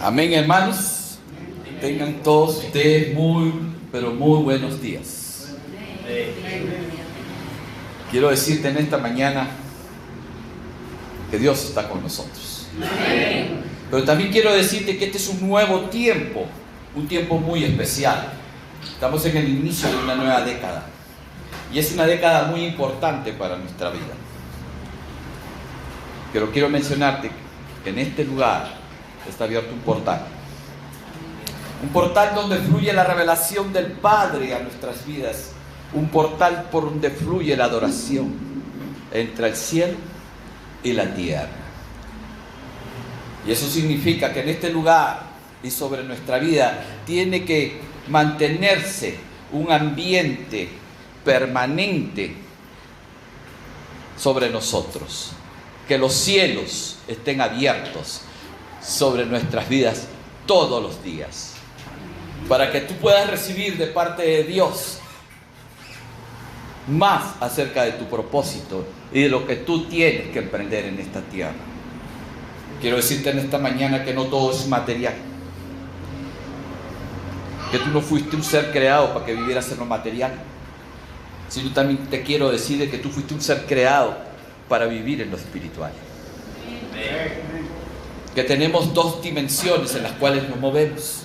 Amén, hermanos. Tengan todos ustedes pero muy buenos días. Quiero decirte en esta mañana que Dios está con nosotros. Pero también quiero decirte que este es un nuevo tiempo, un tiempo muy especial. Estamos en el inicio de una nueva década. Y es una década muy importante para nuestra vida. Pero quiero mencionarte que en este lugar está abierto un portal. Un portal donde fluye la revelación del Padre a nuestras vidas. Un portal por donde fluye la adoración entre el cielo y la tierra. Y eso significa que en este lugar y sobre nuestra vida tiene que mantenerse un ambiente permanente sobre nosotros. Que los cielos estén abiertos sobre nuestras vidas todos los días, para que tú puedas recibir de parte de Dios más acerca de tu propósito y de lo que tú tienes que emprender en esta tierra. Quiero decirte en esta mañana que no todo es material, que tú no fuiste un ser creado para que vivieras en lo material, sino también te quiero decir de que tú fuiste un ser creado para vivir en lo espiritual. Que tenemos dos dimensiones en las cuales nos movemos.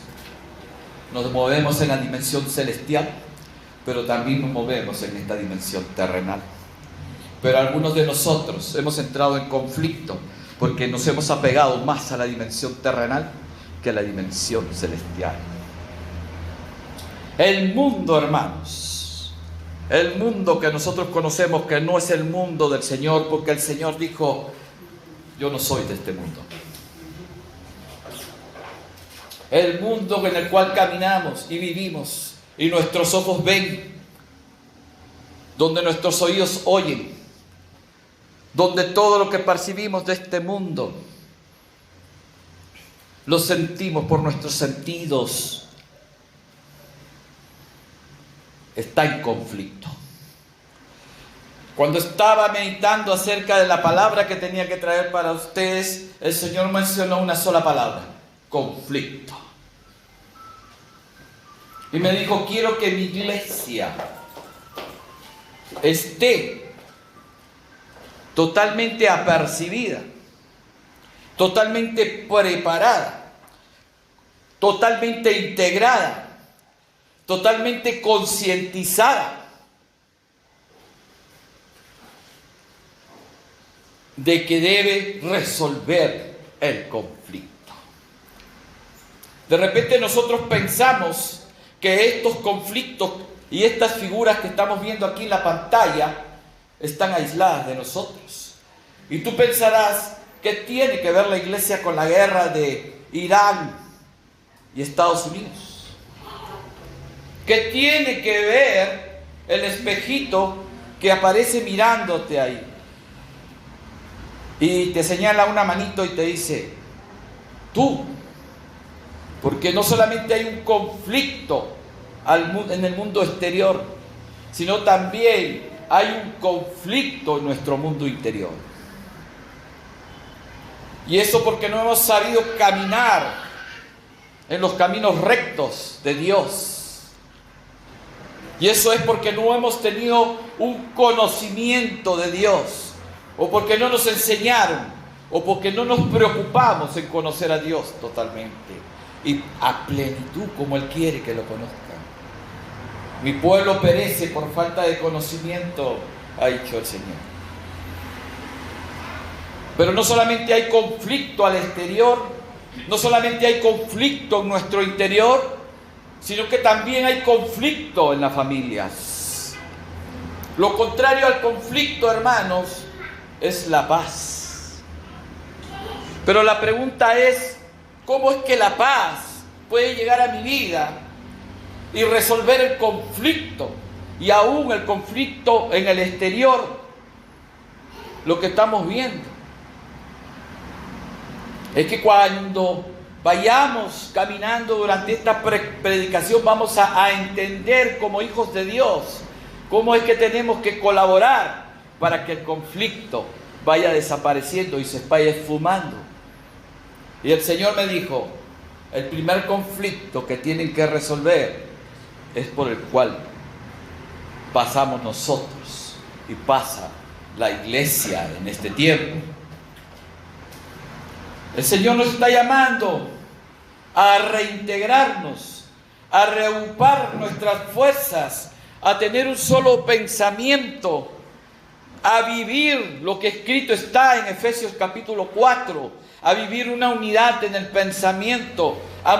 Nos movemos en la dimensión celestial, pero también nos movemos en esta dimensión terrenal. Pero algunos de nosotros hemos entrado en conflicto porque nos hemos apegado más a la dimensión terrenal que a la dimensión celestial. El mundo, hermanos, el mundo que nosotros conocemos, que no es el mundo del Señor, porque el Señor dijo: yo no soy de este mundo. El mundo en el cual caminamos y vivimos, y nuestros ojos ven, donde nuestros oídos oyen, donde todo lo que percibimos de este mundo lo sentimos por nuestros sentidos, está en conflicto. Cuando estaba meditando acerca de la palabra que tenía que traer para ustedes, el Señor mencionó una sola palabra: conflicto. Y me dijo: quiero que mi iglesia esté totalmente apercibida, totalmente preparada, totalmente integrada, totalmente concientizada de que debe resolver el conflicto. De repente nosotros pensamos que estos conflictos y estas figuras que estamos viendo aquí en la pantalla están aisladas de nosotros. Y tú pensarás: ¿qué tiene que ver la iglesia con la guerra de Irán y Estados Unidos? ¿Qué tiene que ver el espejito que aparece mirándote ahí? Y te señala una manito y te dice: tú. Porque no solamente hay un conflicto en el mundo exterior, sino también hay un conflicto en nuestro mundo interior. Y eso porque no hemos sabido caminar en los caminos rectos de Dios. Y eso es porque no hemos tenido un conocimiento de Dios, o porque no nos enseñaron, o porque no nos preocupamos en conocer a Dios totalmente y a plenitud como Él quiere que lo conozcan. Mi pueblo perece por falta de conocimiento, ha dicho el Señor. Pero no solamente hay conflicto al exterior, no solamente hay conflicto en nuestro interior, sino que también hay conflicto en las familias. Lo contrario al conflicto, hermanos, es la paz. Pero la pregunta es: ¿cómo es que la paz puede llegar a mi vida y resolver el conflicto? Y aún el conflicto en el exterior, lo que estamos viendo es que cuando vayamos caminando durante esta predicación vamos a entender como hijos de Dios cómo es que tenemos que colaborar para que el conflicto vaya desapareciendo y se vaya esfumando. Y el Señor me dijo: El primer conflicto que tienen que resolver es por el cual pasamos nosotros y pasa la iglesia en este tiempo. El Señor nos está llamando a reintegrarnos, a reagrupar nuestras fuerzas, a tener un solo pensamiento, a vivir lo que escrito está en Efesios capítulo 4, a vivir una unidad en el pensamiento, a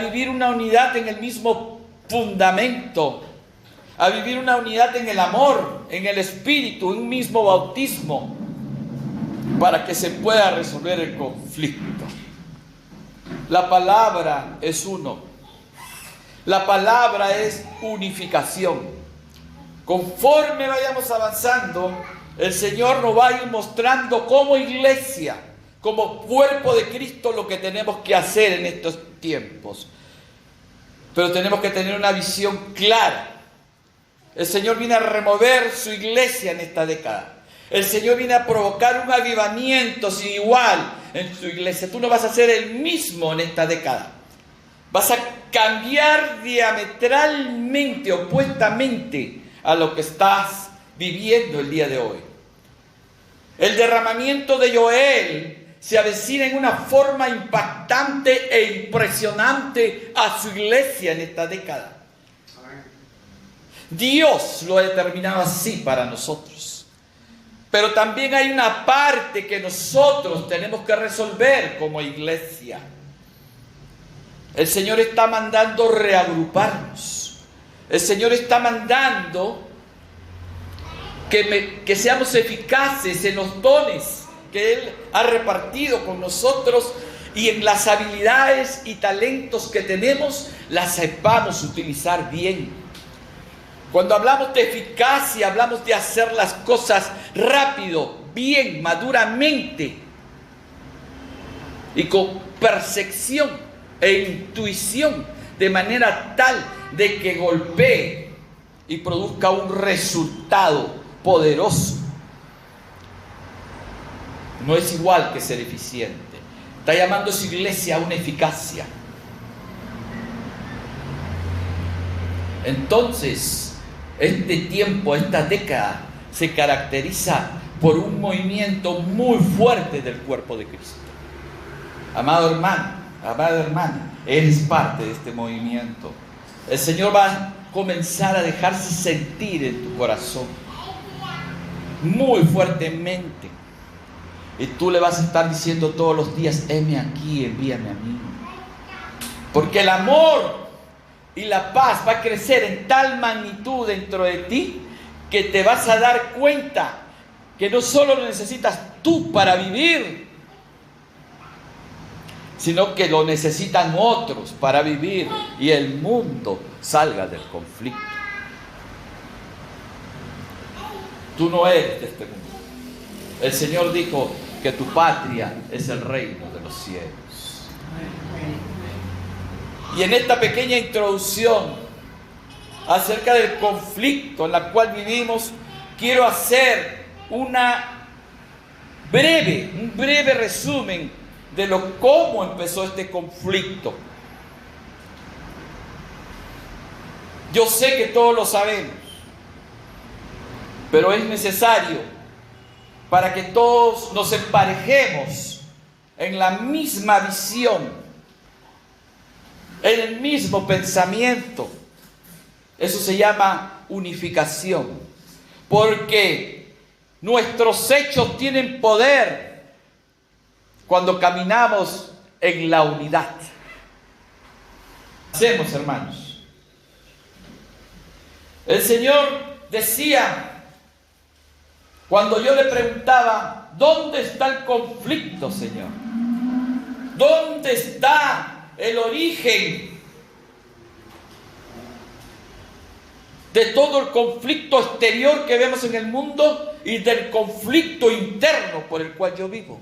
vivir una unidad en el mismo fundamento, a vivir una unidad en el amor, en el espíritu, en un mismo bautismo, para que se pueda resolver el conflicto. La palabra es uno. La palabra es unificación. Conforme vayamos avanzando, el Señor nos va a ir mostrando como iglesia, como cuerpo de Cristo, lo que tenemos que hacer en estos tiempos. Pero tenemos que tener una visión clara. El Señor viene a remover su iglesia en esta década. El Señor viene a provocar un avivamiento sin igual en su iglesia. Tú no vas a ser el mismo en esta década. Vas a cambiar diametralmente, opuestamente a lo que estás viviendo el día de hoy. El derramamiento de Joel se avecina en una forma impactante e impresionante a su iglesia en esta década. Dios lo ha determinado así para nosotros. Pero también hay una parte que nosotros tenemos que resolver como iglesia. El Señor está mandando reagruparnos. El Señor está mandando que seamos eficaces en los dones que Él ha repartido con nosotros y en las habilidades y talentos que tenemos, las sepamos utilizar bien. Cuando hablamos de eficacia, hablamos de hacer las cosas rápido, bien, maduramente y con percepción e intuición, de manera tal de que golpee y produzca un resultado poderoso. No es igual que ser eficiente. Está llamando a su iglesia a una eficacia. Entonces, este tiempo, esta década, se caracteriza por un movimiento muy fuerte del cuerpo de Cristo. Amado hermano, amada hermana, eres parte de este movimiento. El Señor va a comenzar a dejarse sentir en tu corazón muy fuertemente. Y tú le vas a estar diciendo todos los días: heme aquí, envíame a mí. Porque el amor y la paz va a crecer en tal magnitud dentro de ti que te vas a dar cuenta que no solo lo necesitas tú para vivir, sino que lo necesitan otros para vivir y el mundo salga del conflicto. Tú no eres de este mundo. El Señor dijo que tu patria es el reino de los cielos. Y en esta pequeña introducción acerca del conflicto en la cual vivimos, quiero hacer un breve resumen de cómo empezó este conflicto. Yo sé que todos lo sabemos, pero es necesario para que todos nos emparejemos en la misma visión, en el mismo pensamiento. Eso se llama unificación, porque nuestros hechos tienen poder cuando caminamos en la unidad. Hacemos, hermanos. El Señor decía, cuando yo le preguntaba: ¿dónde está el conflicto, Señor? ¿Dónde está el origen de todo el conflicto exterior que vemos en el mundo y del conflicto interno por el cual yo vivo?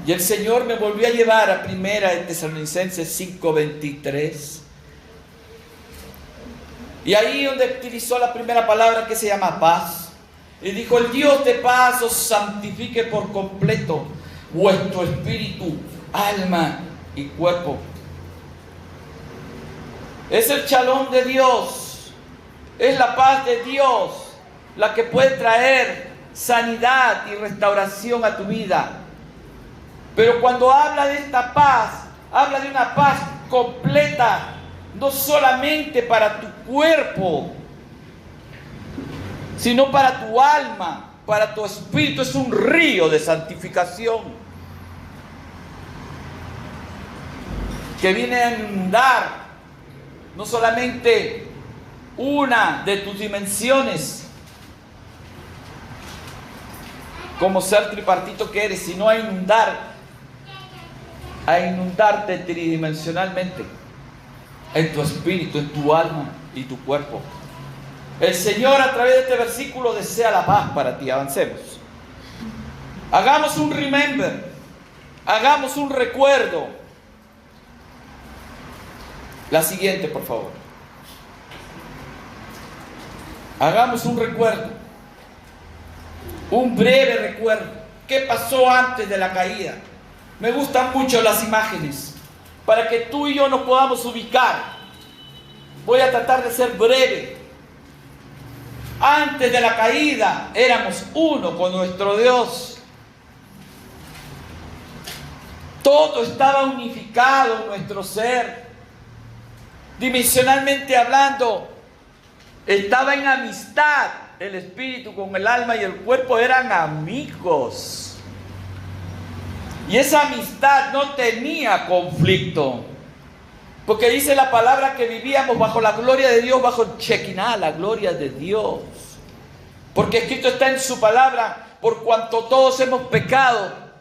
Y el Señor me volvió a llevar a 1 Tesalonicenses 5:23. Y ahí donde utilizó la primera palabra, que se llama paz. Y dijo: el Dios de paz os santifique por completo vuestro espíritu, alma y cuerpo. Es el shalom de Dios, es la paz de Dios la que puede traer sanidad y restauración a tu vida. Pero cuando habla de esta paz, habla de una paz completa, no solamente para tu cuerpo, sino para tu alma, para tu espíritu. Es un río de santificación que viene a inundar no solamente una de tus dimensiones como ser tripartito que eres, sino a inundarte tridimensionalmente en tu espíritu, en tu alma y tu cuerpo. El Señor, a través de este versículo, desea la paz para ti. Avancemos. Hagamos un remember, hagamos un recuerdo. La siguiente, por favor. Hagamos un recuerdo, un breve recuerdo. ¿Qué pasó antes de la caída? Me gustan mucho las imágenes para que tú y yo nos podamos ubicar. Voy a tratar de ser breve. Antes de la caída éramos uno con nuestro Dios. Todo estaba unificado en nuestro ser. Dimensionalmente hablando, estaba en amistad. El espíritu con el alma y el cuerpo eran amigos. Y esa amistad no tenía conflicto. Porque dice la palabra que vivíamos bajo la gloria de Dios, bajo el Shekinah, la gloria de Dios. Porque escrito está en su palabra, por cuanto todos hemos pecado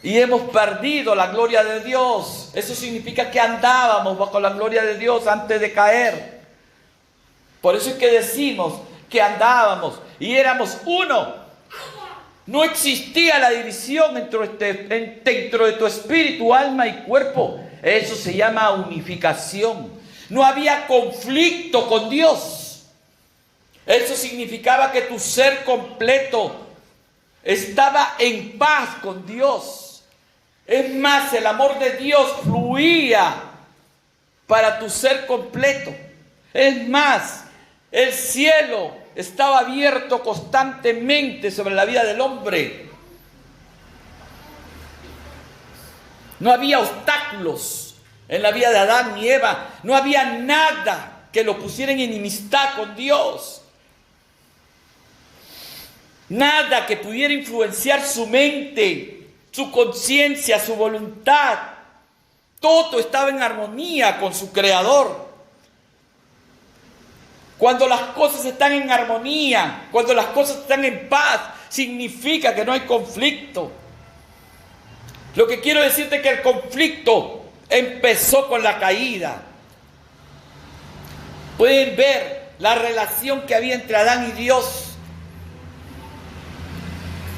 y hemos perdido la gloria de Dios. Eso significa que andábamos bajo la gloria de Dios antes de caer. Por eso es que decimos que andábamos y éramos uno. No existía la división dentro de tu espíritu, alma y cuerpo. Eso se llama unificación. No había conflicto con Dios. Eso significaba que tu ser completo estaba en paz con Dios. Es más, el amor de Dios fluía para tu ser completo. Es más, el cielo estaba abierto constantemente sobre la vida del hombre. No había obstáculos en la vida de Adán y Eva. No había nada que lo pusiera en enemistad con Dios. Nada que pudiera influenciar su mente, su conciencia, su voluntad. Todo estaba en armonía con su Creador. Cuando las cosas están en armonía, cuando las cosas están en paz, significa que no hay conflicto. Lo que quiero decirte es que el conflicto empezó con la caída. Pueden ver la relación que había entre Adán y Dios.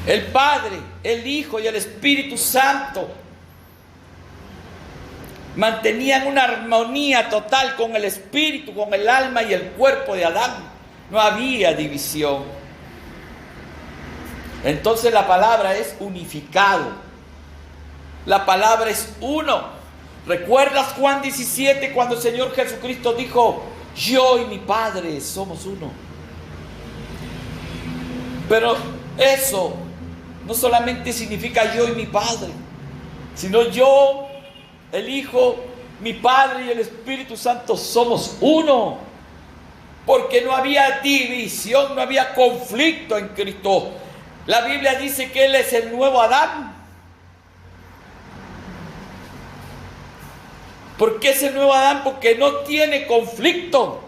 El Padre, el Hijo y el Espíritu Santo mantenían una armonía total con el espíritu, con el alma y el cuerpo de Adán. No había división. Entonces la palabra es unificado. La palabra es uno. ¿Recuerdas Juan 17 cuando el Señor Jesucristo dijo: yo y mi Padre somos uno? Pero eso no solamente significa yo y mi Padre, sino yo, el Hijo, mi Padre y el Espíritu Santo somos uno. Porque no había división, no había conflicto en Cristo. La Biblia dice que Él es el nuevo Adán. ¿Por qué es el nuevo Adán? Porque no tiene conflicto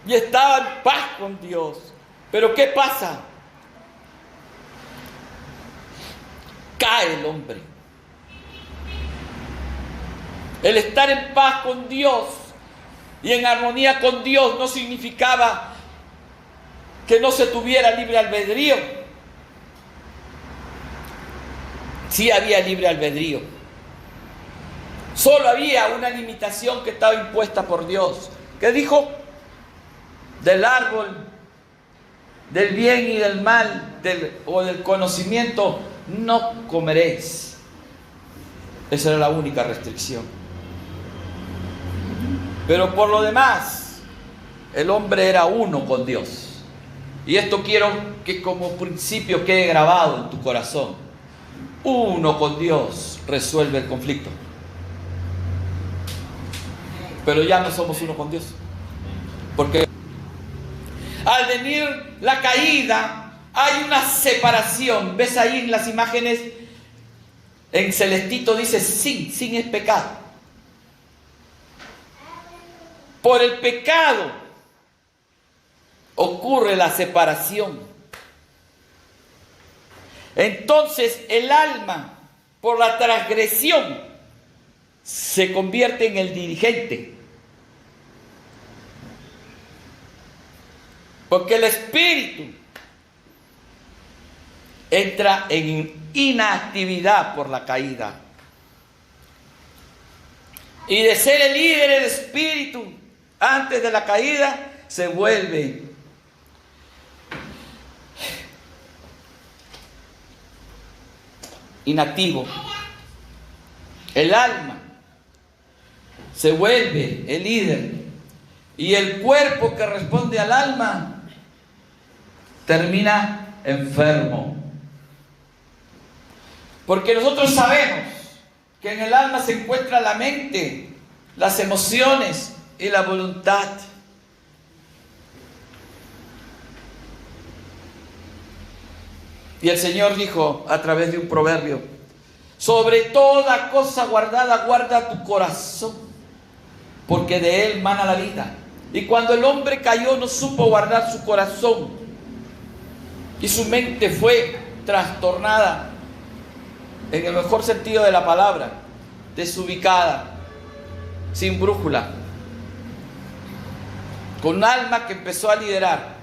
y estaba en paz con Dios. Pero ¿qué pasa? Cae el hombre. El estar en paz con Dios y en armonía con Dios no significaba que no se tuviera libre albedrío. Sí había libre albedrío. Solo había una limitación que estaba impuesta por Dios, que dijo: del árbol del bien y del mal o del conocimiento no comeréis. Esa era la única restricción. Pero por lo demás, el hombre era uno con Dios. Y esto quiero que como principio quede grabado en tu corazón. Uno con Dios resuelve el conflicto. Pero ya no somos uno con Dios. Porque al venir la caída, hay una separación. ¿Ves ahí en las imágenes? En celestito dice sin es pecado. Por el pecado ocurre la separación. Entonces el alma, por la transgresión, se convierte en el dirigente. Porque el espíritu entra en inactividad por la caída. Y de ser el líder, el espíritu, antes de la caída, se vuelve inactivo. El alma se vuelve el líder. Y el cuerpo que responde al alma termina enfermo. Porque nosotros sabemos que en el alma se encuentra la mente, las emociones y la voluntad. Y el Señor dijo a través de un proverbio: sobre toda cosa guardada, guarda tu corazón, porque de él mana la vida. Y cuando el hombre cayó, no supo guardar su corazón, y su mente fue trastornada, en el mejor sentido de la palabra, desubicada, sin brújula, con un alma que empezó a liderar.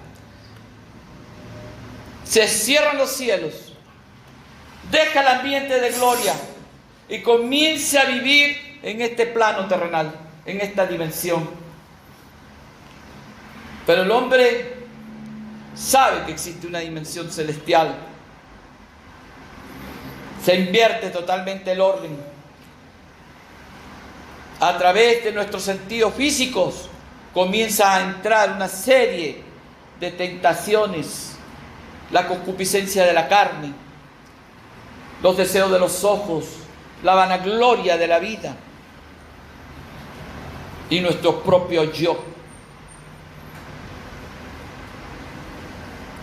Se cierran los cielos, deja el ambiente de gloria y comienza a vivir en este plano terrenal, en esta dimensión. Pero el hombre sabe que existe una dimensión celestial. Se invierte totalmente el orden. A través de nuestros sentidos físicos comienza a entrar una serie de tentaciones. La concupiscencia de la carne, los deseos de los ojos, la vanagloria de la vida y nuestro propio yo,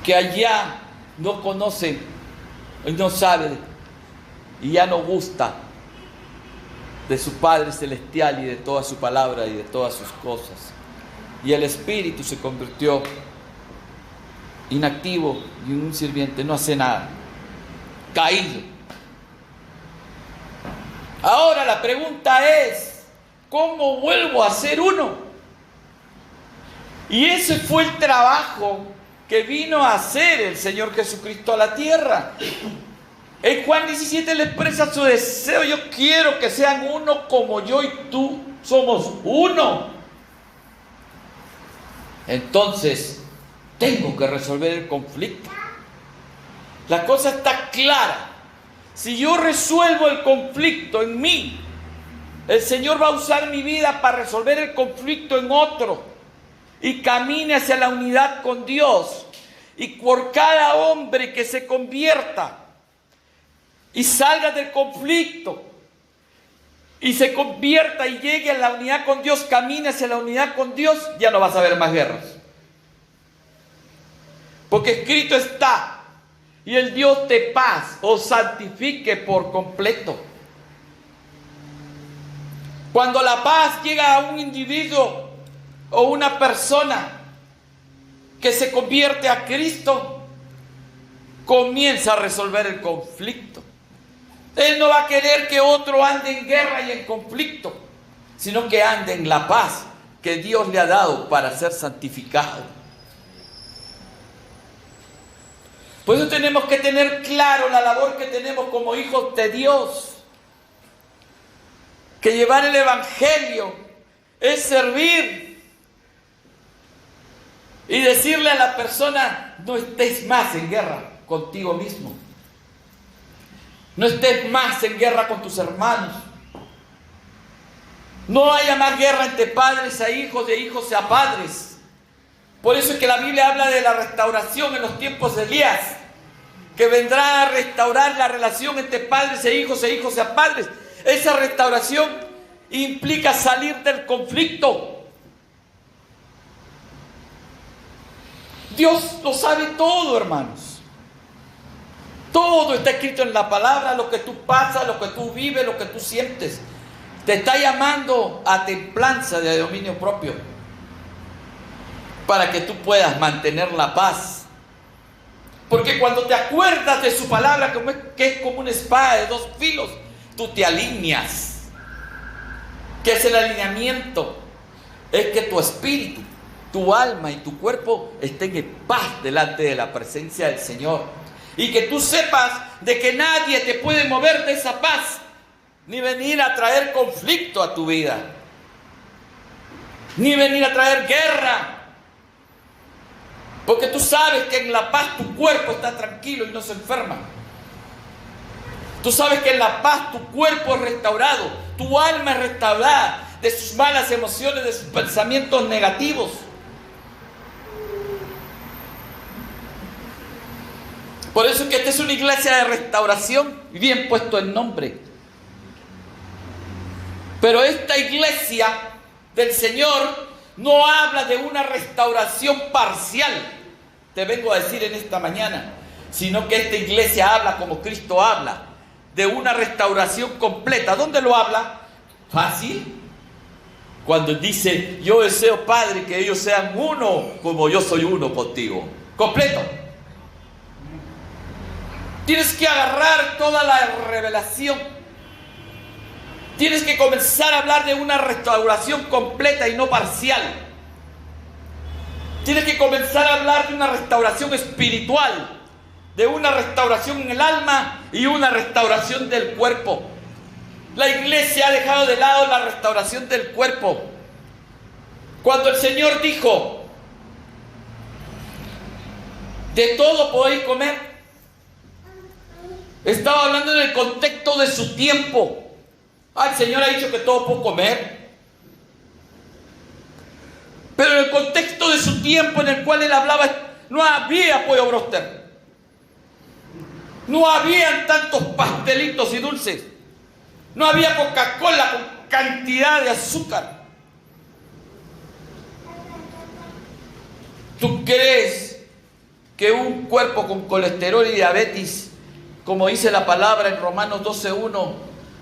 que allá no conoce y no sabe y ya no gusta de su Padre Celestial y de toda su palabra y de todas sus cosas. Y el espíritu se convirtió inactivo y un sirviente, no hace nada, caído. Ahora la pregunta es: ¿cómo vuelvo a ser uno? Y ese fue el trabajo que vino a hacer el Señor Jesucristo a la tierra. En Juan 17 le expresa su deseo: yo quiero que sean uno como yo y tú somos uno. Entonces tengo que resolver el conflicto. La cosa está clara. Si yo resuelvo el conflicto en mí, el Señor va a usar mi vida para resolver el conflicto en otro y camine hacia la unidad con Dios. Y por cada hombre que se convierta y salga del conflicto y se convierta y llegue a la unidad con Dios, camine hacia la unidad con Dios, ya no vas a ver más guerras. Porque escrito está: y el Dios de paz os santifique por completo. Cuando la paz llega a un individuo o una persona que se convierte a Cristo, comienza a resolver el conflicto. Él no va a querer que otro ande en guerra y en conflicto, sino que ande en la paz que Dios le ha dado para ser santificado. Por eso tenemos que tener claro la labor que tenemos como hijos de Dios. Que llevar el evangelio es servir y decirle a la persona: no estés más en guerra contigo mismo. No estés más en guerra con tus hermanos. No haya más guerra entre padres a hijos, de hijos a padres. Por eso es que la Biblia habla de la restauración en los tiempos de Elías, que vendrá a restaurar la relación entre padres e hijos a padres. Esa restauración implica salir del conflicto. Dios lo sabe todo, hermanos. Todo está escrito en la palabra, lo que tú pasas, lo que tú vives, lo que tú sientes. Te está llamando a templanza de dominio propio, para que tú puedas mantener la paz. Porque cuando te acuerdas de su palabra, que es como una espada de dos filos, tú te alineas. ¿Qué es el alineamiento? Es que tu espíritu, tu alma y tu cuerpo estén en paz delante de la presencia del Señor. Y que tú sepas de que nadie te puede mover de esa paz, ni venir a traer conflicto a tu vida, ni venir a traer guerra. Porque tú sabes que en la paz tu cuerpo está tranquilo y no se enferma. Tú sabes que en la paz tu cuerpo es restaurado, tu alma es restaurada de sus malas emociones, de sus pensamientos negativos. Por eso es que esta es una iglesia de restauración, bien puesto el nombre. Pero esta iglesia del Señor no habla de una restauración parcial, te vengo a decir en esta mañana, sino que esta iglesia habla como Cristo habla, de una restauración completa. ¿Dónde lo habla? Fácil. Cuando dice, yo deseo, Padre, que ellos sean uno como yo soy uno contigo. Completo. Tienes que agarrar toda la revelación. Tienes que comenzar a hablar de una restauración completa y no parcial. Tienes que comenzar a hablar de una restauración espiritual, de una restauración en el alma y una restauración del cuerpo. La iglesia ha dejado de lado la restauración del cuerpo. Cuando el Señor dijo, de todo podéis comer, estaba hablando en el contexto de su tiempo. El Señor ha dicho que todo puedo comer. Pero en el contexto de su tiempo en el cual Él hablaba, no había pollo broster. No habían tantos pastelitos y dulces. No había Coca-Cola con cantidad de azúcar. ¿Tú crees que un cuerpo con colesterol y diabetes, como dice la palabra en Romanos 12:1,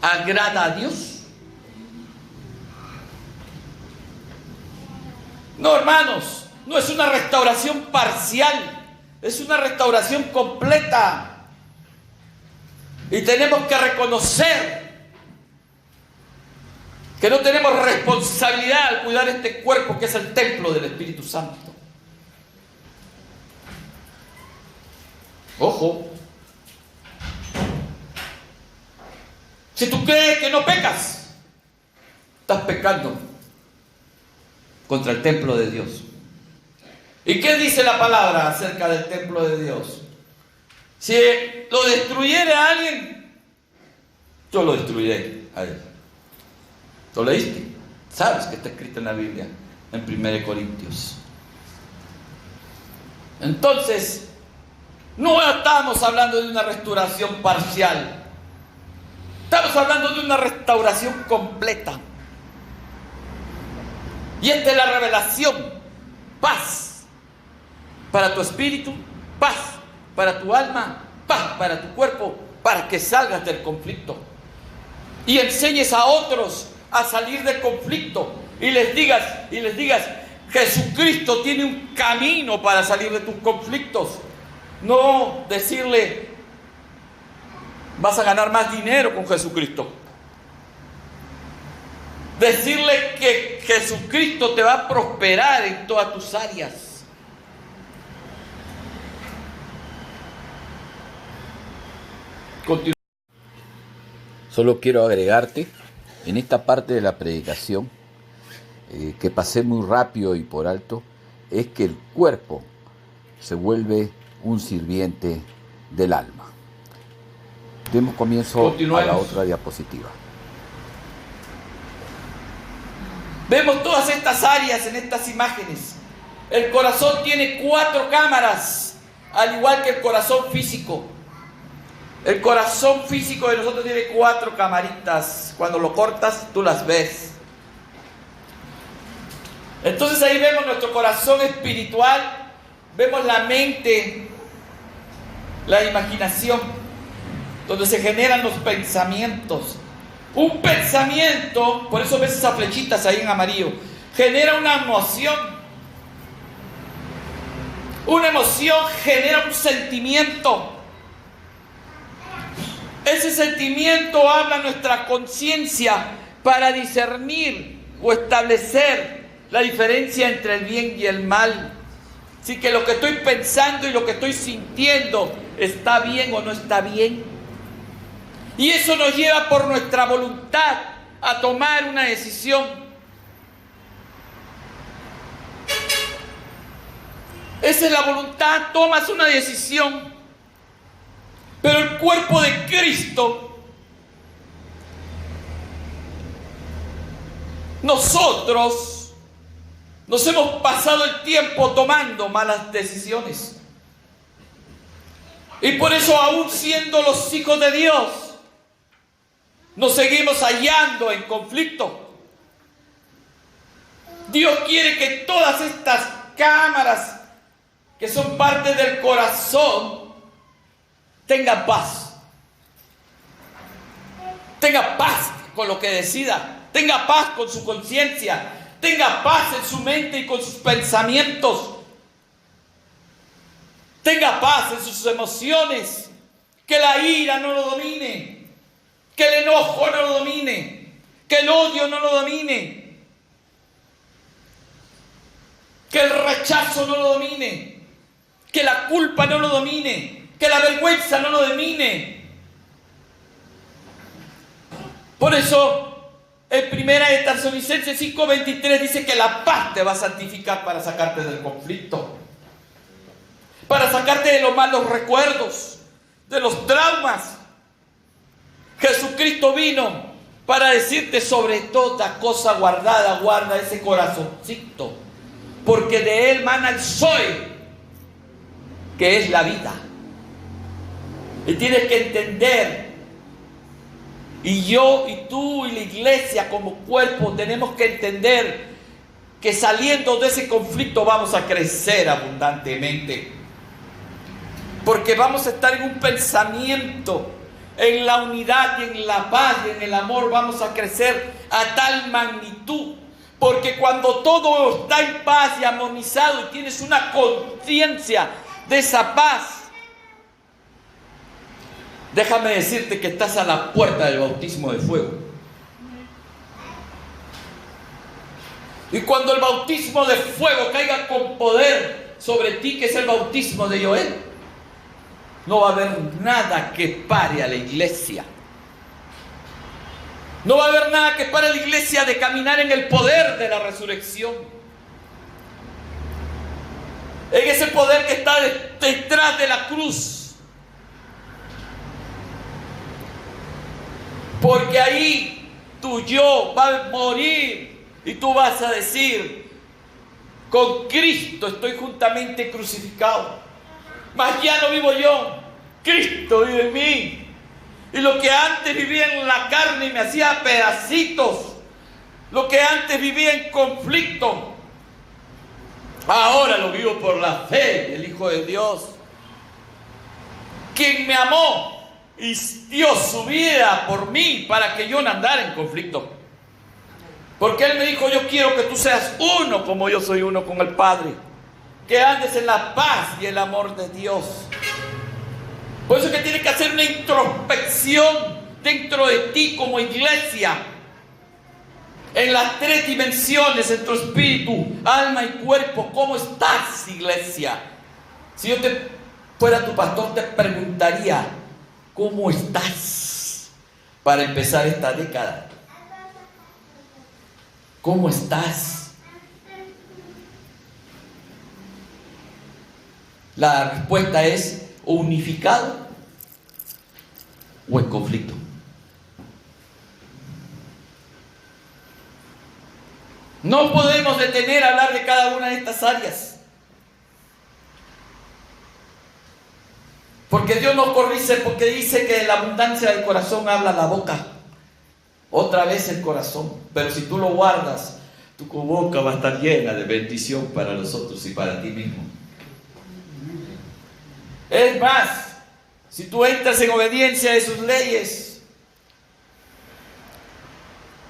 agrada a Dios? No, hermanos, no es una restauración parcial, es una restauración completa. Y tenemos que reconocer que no tenemos responsabilidad al cuidar este cuerpo que es el templo del Espíritu Santo. Ojo. Si tú crees que no pecas, estás pecando contra el templo de Dios. ¿Y qué dice la palabra acerca del templo de Dios? Si lo destruyere a alguien, yo lo destruiré a él. ¿Lo leíste? Sabes que está escrito en la Biblia, en 1 Corintios. Entonces, no estamos hablando de una restauración parcial. Estamos hablando de una restauración completa. Y esta es la revelación. Paz para tu espíritu, paz para tu alma, paz para tu cuerpo, para que salgas del conflicto. Y enseñes a otros a salir del conflicto. Y les digas, Jesucristo tiene un camino para salir de tus conflictos. No decirle, vas a ganar más dinero con Jesucristo. Decirle que Jesucristo te va a prosperar en todas tus áreas. Continúa. Solo quiero agregarte en esta parte de la predicación, que pasé muy rápido y por alto, es que el cuerpo se vuelve un sirviente del alma. Demos comienzo a la otra diapositiva. Vemos todas estas áreas en estas imágenes. El corazón tiene 4 cámaras, al igual que el corazón físico. El corazón físico de nosotros tiene 4 camaritas. Cuando lo cortas, tú las ves. Entonces ahí vemos nuestro corazón espiritual, vemos la mente, la imaginación, donde se generan los pensamientos. Un pensamiento, por eso ves esas flechitas ahí en amarillo, genera una emoción. Una emoción genera un sentimiento. Ese sentimiento habla nuestra conciencia para discernir o establecer la diferencia entre el bien y el mal. Así que lo que estoy pensando y lo que estoy sintiendo está bien o no está bien. Y eso nos lleva por nuestra voluntad a tomar una decisión. Esa es la voluntad, tomas una decisión. Pero el cuerpo de Cristo, nosotros nos hemos pasado el tiempo tomando malas decisiones. Y por eso, aún siendo los hijos de Dios, nos seguimos hallando en conflicto. Dios quiere que todas estas cámaras que son parte del corazón tengan paz. Tenga paz con lo que decida. Tenga paz con su conciencia. Tenga paz en su mente y con sus pensamientos. Tenga paz en sus emociones. Que la ira no lo domine. Que el enojo no lo domine. Que el odio no lo domine. Que el rechazo no lo domine. Que la culpa no lo domine. Que la vergüenza no lo domine. Por eso, en 1 Tesalonicenses 5:23 dice que la paz te va a santificar para sacarte del conflicto. Para sacarte de los malos recuerdos, de los traumas. Jesucristo vino para decirte: sobre toda cosa guardada, guarda ese corazoncito, porque de él mana el Zoe, que es la vida. Y tienes que entender, y yo y tú y la iglesia como cuerpo tenemos que entender que saliendo de ese conflicto vamos a crecer abundantemente. Porque vamos a estar en un pensamiento, en la unidad y en la paz y en el amor vamos a crecer a tal magnitud. Porque cuando todo está en paz y armonizado y tienes una conciencia de esa paz, déjame decirte que estás a la puerta del bautismo de fuego. Y cuando el bautismo de fuego caiga con poder sobre ti, que es el bautismo de Joel, no va a haber nada que pare a la iglesia. No va a haber nada que pare a la iglesia de caminar en el poder de la resurrección. En ese poder que está detrás de la cruz. Porque ahí tu yo va a morir y tú vas a decir: con Cristo estoy juntamente crucificado. Mas ya no vivo yo, Cristo vive en mí. Y lo que antes vivía en la carne y me hacía pedacitos, lo que antes vivía en conflicto, ahora lo vivo por la fe del Hijo de Dios, quien me amó y dio su vida por mí para que yo no andara en conflicto. Porque Él me dijo: yo quiero que tú seas uno como yo soy uno con el Padre. Que andes en la paz y el amor de Dios. Por eso es que tienes que hacer una introspección dentro de ti como iglesia. En las 3 dimensiones, en tu espíritu, alma y cuerpo. ¿Cómo estás, iglesia? Si yo fuera tu pastor, te preguntaría: ¿cómo estás para empezar esta década? ¿Cómo estás? La respuesta es: unificado o en conflicto. No podemos detener a hablar de cada una de estas áreas. Porque Dios nos corrige, porque dice que de la abundancia del corazón habla la boca. Otra vez el corazón. Pero si tú lo guardas, tu boca va a estar llena de bendición para los otros y para ti mismo. Es más, si tú entras en obediencia de sus leyes,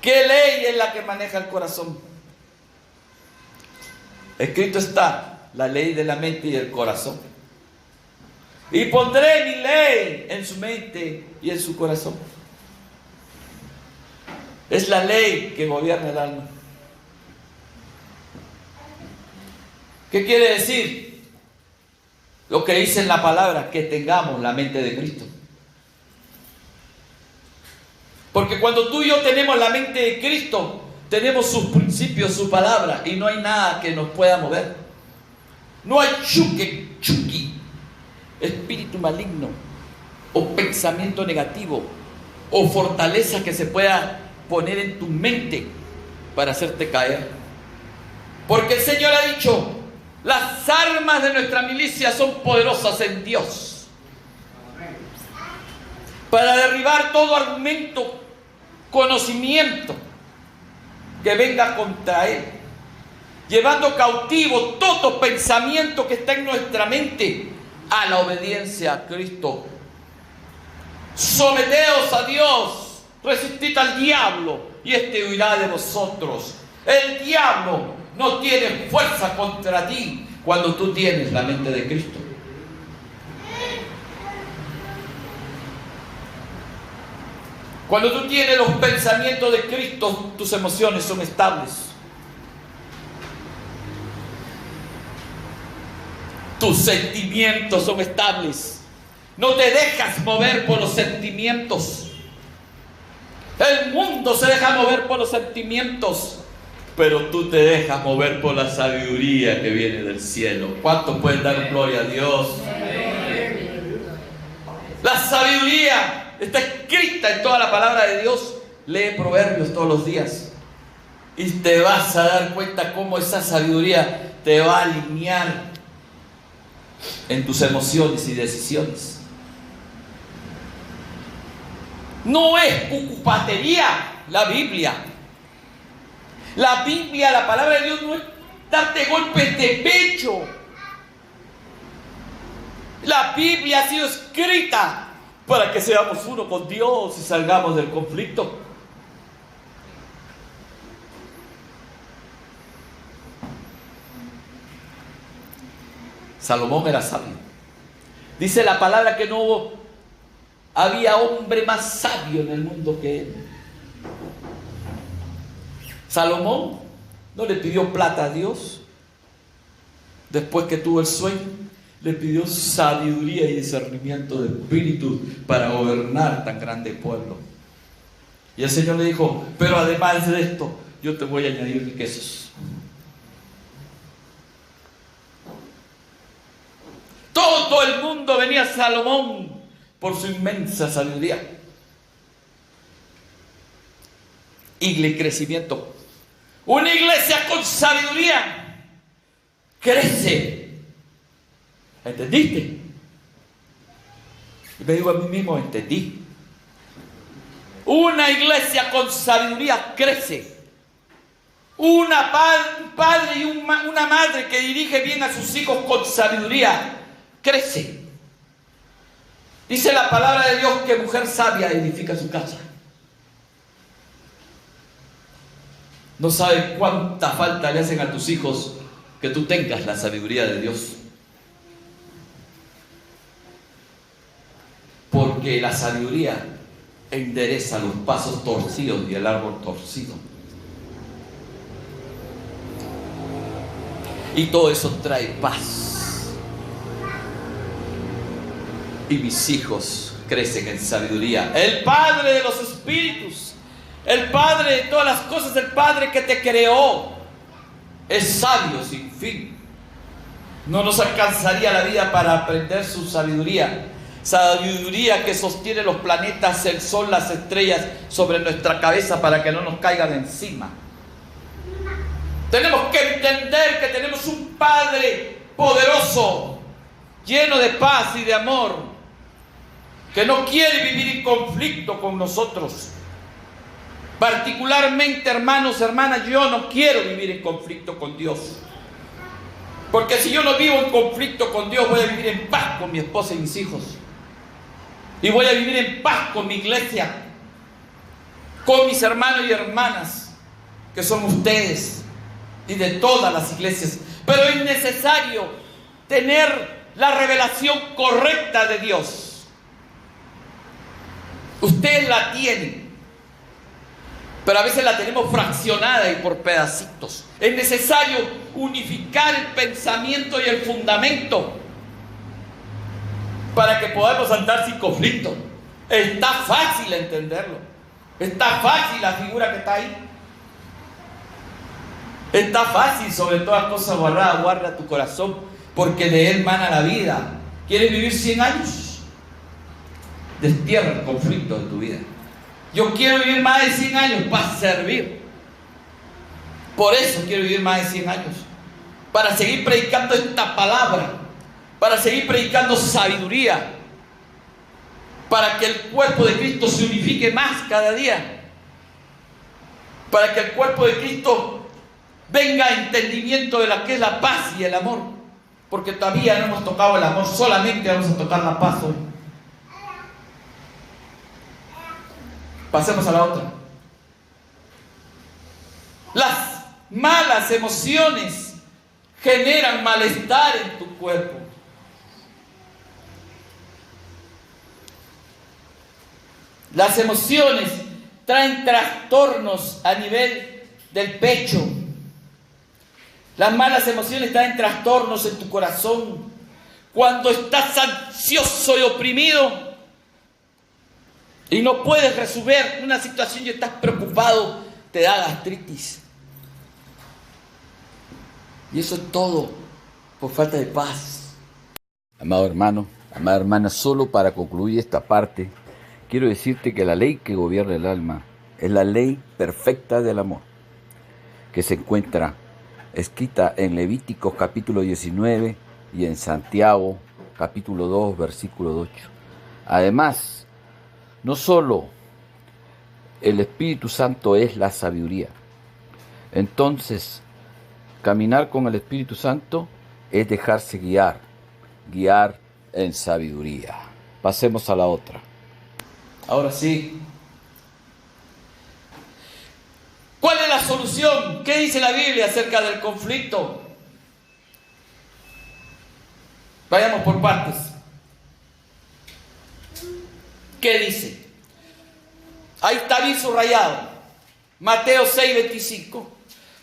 ¿qué ley es la que maneja el corazón? Escrito está la ley de la mente y del corazón. Y pondré mi ley en su mente y en su corazón. Es la ley que gobierna el alma. ¿Qué quiere decir? Lo que dice en la palabra, que tengamos la mente de Cristo. Porque cuando tú y yo tenemos la mente de Cristo, tenemos sus principios, su palabra, y no hay nada que nos pueda mover. No hay chuki, espíritu maligno, o pensamiento negativo, o fortaleza que se pueda poner en tu mente para hacerte caer. Porque el Señor ha dicho, las armas de nuestra milicia son poderosas en Dios para derribar todo argumento, conocimiento que venga contra Él, llevando cautivo todo pensamiento que está en nuestra mente a la obediencia a Cristo. Someteos a Dios, resistid al diablo y éste huirá de vosotros. El diablo no tiene fuerza contra ti cuando tú tienes la mente de Cristo. Cuando tú tienes los pensamientos de Cristo, tus emociones son estables. Tus sentimientos son estables. No te dejas mover por los sentimientos. El mundo se deja mover por los sentimientos, pero tú te dejas mover por la sabiduría que viene del cielo. ¿Cuántos pueden dar gloria a Dios? La sabiduría está escrita en toda la palabra de Dios. Lee Proverbios todos los días y te vas a dar cuenta cómo esa sabiduría te va a alinear en tus emociones y decisiones. No es cucupatería la Biblia. La Biblia, la palabra de Dios, no es darte golpes de pecho. La Biblia ha sido escrita para que seamos uno con Dios y salgamos del conflicto. Salomón era sabio. Dice la palabra que no había hombre más sabio en el mundo que él. Salomón no le pidió plata a Dios. Después que tuvo el sueño, le pidió sabiduría y discernimiento de espíritu para gobernar tan grande pueblo. Y el Señor le dijo, pero además de esto, yo te voy a añadir riquezas. Todo el mundo venía a Salomón por su inmensa sabiduría y crecimiento. Una iglesia con sabiduría crece. ¿Entendiste? Y me digo a mí mismo, entendí. Una iglesia con sabiduría crece. Un padre y una madre que dirige bien a sus hijos con sabiduría crece. Dice la palabra de Dios que mujer sabia edifica su casa. No sabes cuánta falta le hacen a tus hijos que tú tengas la sabiduría de Dios. Porque la sabiduría endereza los pasos torcidos y el árbol torcido. Y todo eso trae paz. Y mis hijos crecen en sabiduría. El Padre de los espíritus, el Padre de todas las cosas, el Padre que te creó, es sabio sin fin. No nos alcanzaría la vida para aprender su sabiduría. Sabiduría que sostiene los planetas, el sol, las estrellas sobre nuestra cabeza para que no nos caigan encima. Tenemos que entender que tenemos un Padre poderoso, lleno de paz y de amor, que no quiere vivir en conflicto con nosotros. Particularmente, hermanos, hermanas, yo no quiero vivir en conflicto con Dios. Porque si yo no vivo en conflicto con Dios, voy a vivir en paz con mi esposa y mis hijos. Y voy a vivir en paz con mi iglesia, con mis hermanos y hermanas, que son ustedes, y de todas las iglesias. Pero es necesario tener la revelación correcta de Dios. Ustedes la tienen, pero a veces la tenemos fraccionada y por pedacitos. Es necesario unificar el pensamiento y el fundamento para que podamos andar sin conflicto. Está fácil entenderlo. Está fácil la figura que está ahí. Está fácil, sobre todas cosas guardadas, guarda tu corazón, porque de él mana la vida. ¿Quieres vivir 100 años? Destierra el conflicto de tu vida. Yo quiero vivir más de 100 años para servir. Por eso quiero vivir más de 100 años. Para seguir predicando esta palabra. Para seguir predicando sabiduría. Para que el cuerpo de Cristo se unifique más cada día. Para que el cuerpo de Cristo venga a entendimiento de lo que es la paz y el amor. Porque todavía no hemos tocado el amor, solamente vamos a tocar la paz hoy. Pasemos a la otra. Las malas emociones generan malestar en tu cuerpo. Las emociones traen trastornos a nivel del pecho. Las malas emociones traen trastornos en tu corazón. Cuando estás ansioso y oprimido y no puedes resolver una situación y estás preocupado, te da gastritis. Y eso es todo por falta de paz. Amado hermano, amada hermana, solo para concluir esta parte, quiero decirte que la ley que gobierna el alma es la ley perfecta del amor, que se encuentra escrita en Levíticos capítulo 19 y en Santiago capítulo 2 versículo 8. Además, no solo el Espíritu Santo es la sabiduría. Entonces, caminar con el Espíritu Santo es dejarse guiar en sabiduría. Pasemos a la otra. Ahora sí. ¿Cuál es la solución? ¿Qué dice la Biblia acerca del conflicto? Vayamos por partes. ¿Qué dice? Ahí está bien subrayado. Mateo 6:25.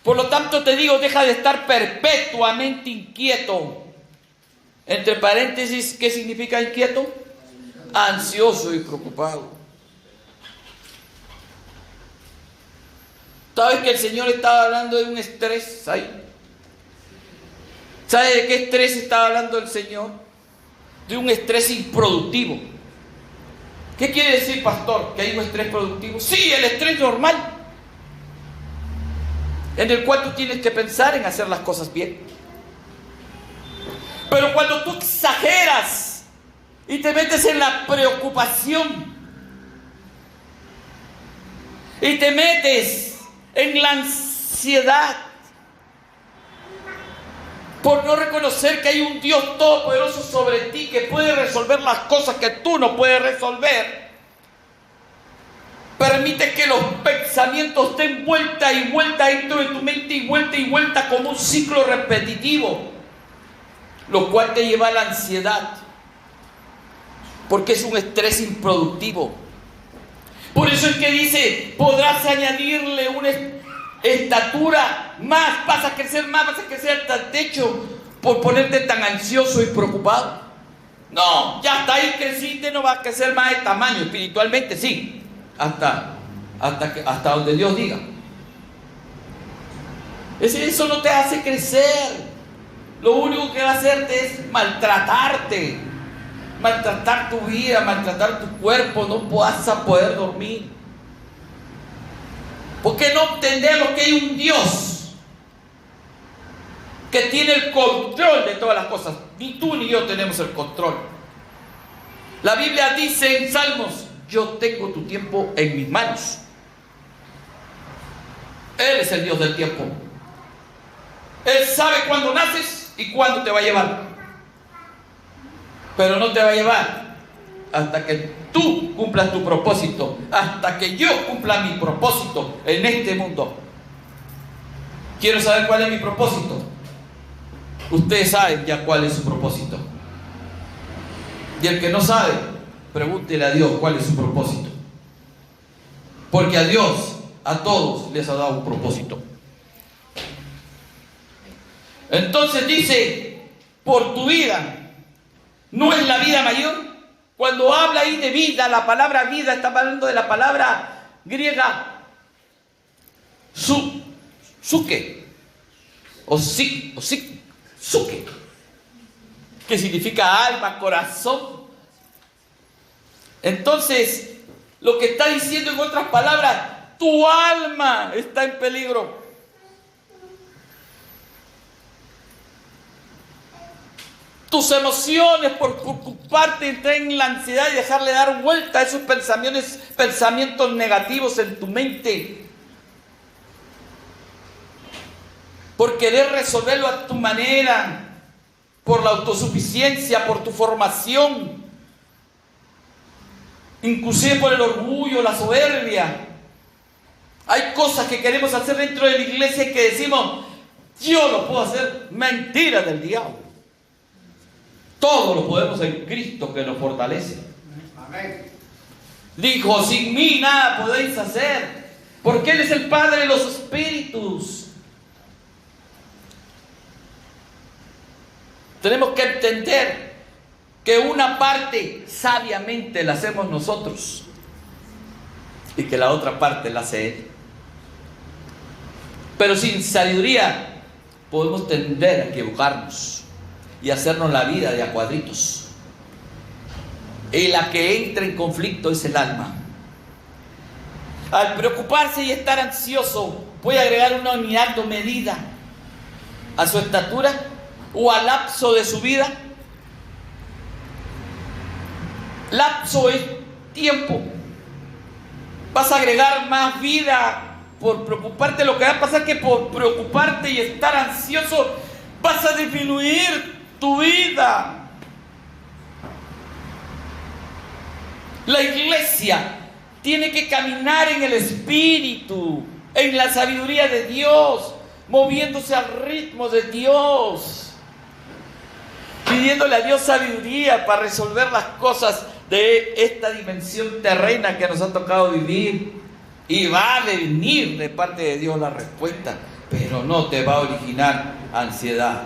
Por lo tanto te digo, deja de estar perpetuamente inquieto. Entre paréntesis, ¿qué significa inquieto? Ansioso y preocupado. ¿Sabes que el Señor estaba hablando de un estrés ahí? ¿Sabes de qué estrés estaba hablando el Señor? De un estrés improductivo. ¿Qué quiere decir, pastor? ¿Que hay un estrés productivo? Sí, el estrés normal, en el cual tú tienes que pensar en hacer las cosas bien. Pero cuando tú exageras y te metes en la preocupación y te metes en la ansiedad por no reconocer que hay un Dios todopoderoso sobre ti que puede resolver las cosas que tú no puedes resolver, permite que los pensamientos den vuelta y vuelta dentro de tu mente y vuelta como un ciclo repetitivo, lo cual te lleva a la ansiedad, porque es un estrés improductivo. Por eso es que dice, podrás añadirle una estatura más, vas a crecer hasta el techo por ponerte tan ansioso y preocupado. No, ya hasta ahí creciste, no vas a crecer más de tamaño, espiritualmente sí, hasta donde Dios diga. Eso no te hace crecer. Lo único que va a hacerte es maltratarte, maltratar tu vida, maltratar tu cuerpo. No vas a poder dormir, porque no entendemos que hay un Dios que tiene el control de todas las cosas. Ni tú ni yo tenemos el control. La Biblia dice en Salmos: yo tengo tu tiempo en mis manos. Él es el Dios del tiempo. Él sabe cuándo naces y cuándo te va a llevar. Pero no te va a llevar hasta que tú cumplas tu propósito, hasta que yo cumpla mi propósito en este mundo. Quiero saber cuál es mi propósito. Ustedes saben ya cuál es su propósito. Y el que no sabe, pregúntele a Dios cuál es su propósito. Porque a Dios, a todos les ha dado un propósito. Entonces dice: por tu vida, ¿no es la vida mayor? Cuando habla ahí de vida, la palabra vida está hablando de la palabra griega suke, suke, que significa alma, corazón. Entonces, lo que está diciendo en otras palabras, tu alma está en peligro. Tus emociones, por preocuparte, entrar en la ansiedad y dejarle dar vuelta a esos pensamientos negativos en tu mente. Por querer resolverlo a tu manera, por la autosuficiencia, por tu formación, inclusive por el orgullo, la soberbia. Hay cosas que queremos hacer dentro de la iglesia y que decimos: yo lo puedo hacer. Mentira del diablo. Todo lo podemos en Cristo que nos fortalece. Amén. Dijo: sin mí nada podéis hacer, porque Él es el Padre de los espíritus. Tenemos que entender que una parte sabiamente la hacemos nosotros y que la otra parte la hace Él. Pero sin sabiduría podemos tender a equivocarnos y hacernos la vida de a cuadritos. Y la que entra en conflicto es el alma. Al preocuparse y estar ansioso, puede agregar una unidad o medida a su estatura o al lapso de su vida. Lapso es tiempo. Vas a agregar más vida por preocuparte. Lo que va a pasar es que por preocuparte y estar ansioso vas a disminuir tu vida. La iglesia tiene que caminar en el Espíritu, en la sabiduría de Dios, moviéndose al ritmo de Dios, pidiéndole a Dios sabiduría para resolver las cosas de esta dimensión terrena que nos ha tocado vivir. Y va a venir de parte de Dios la respuesta, pero no te va a originar ansiedad.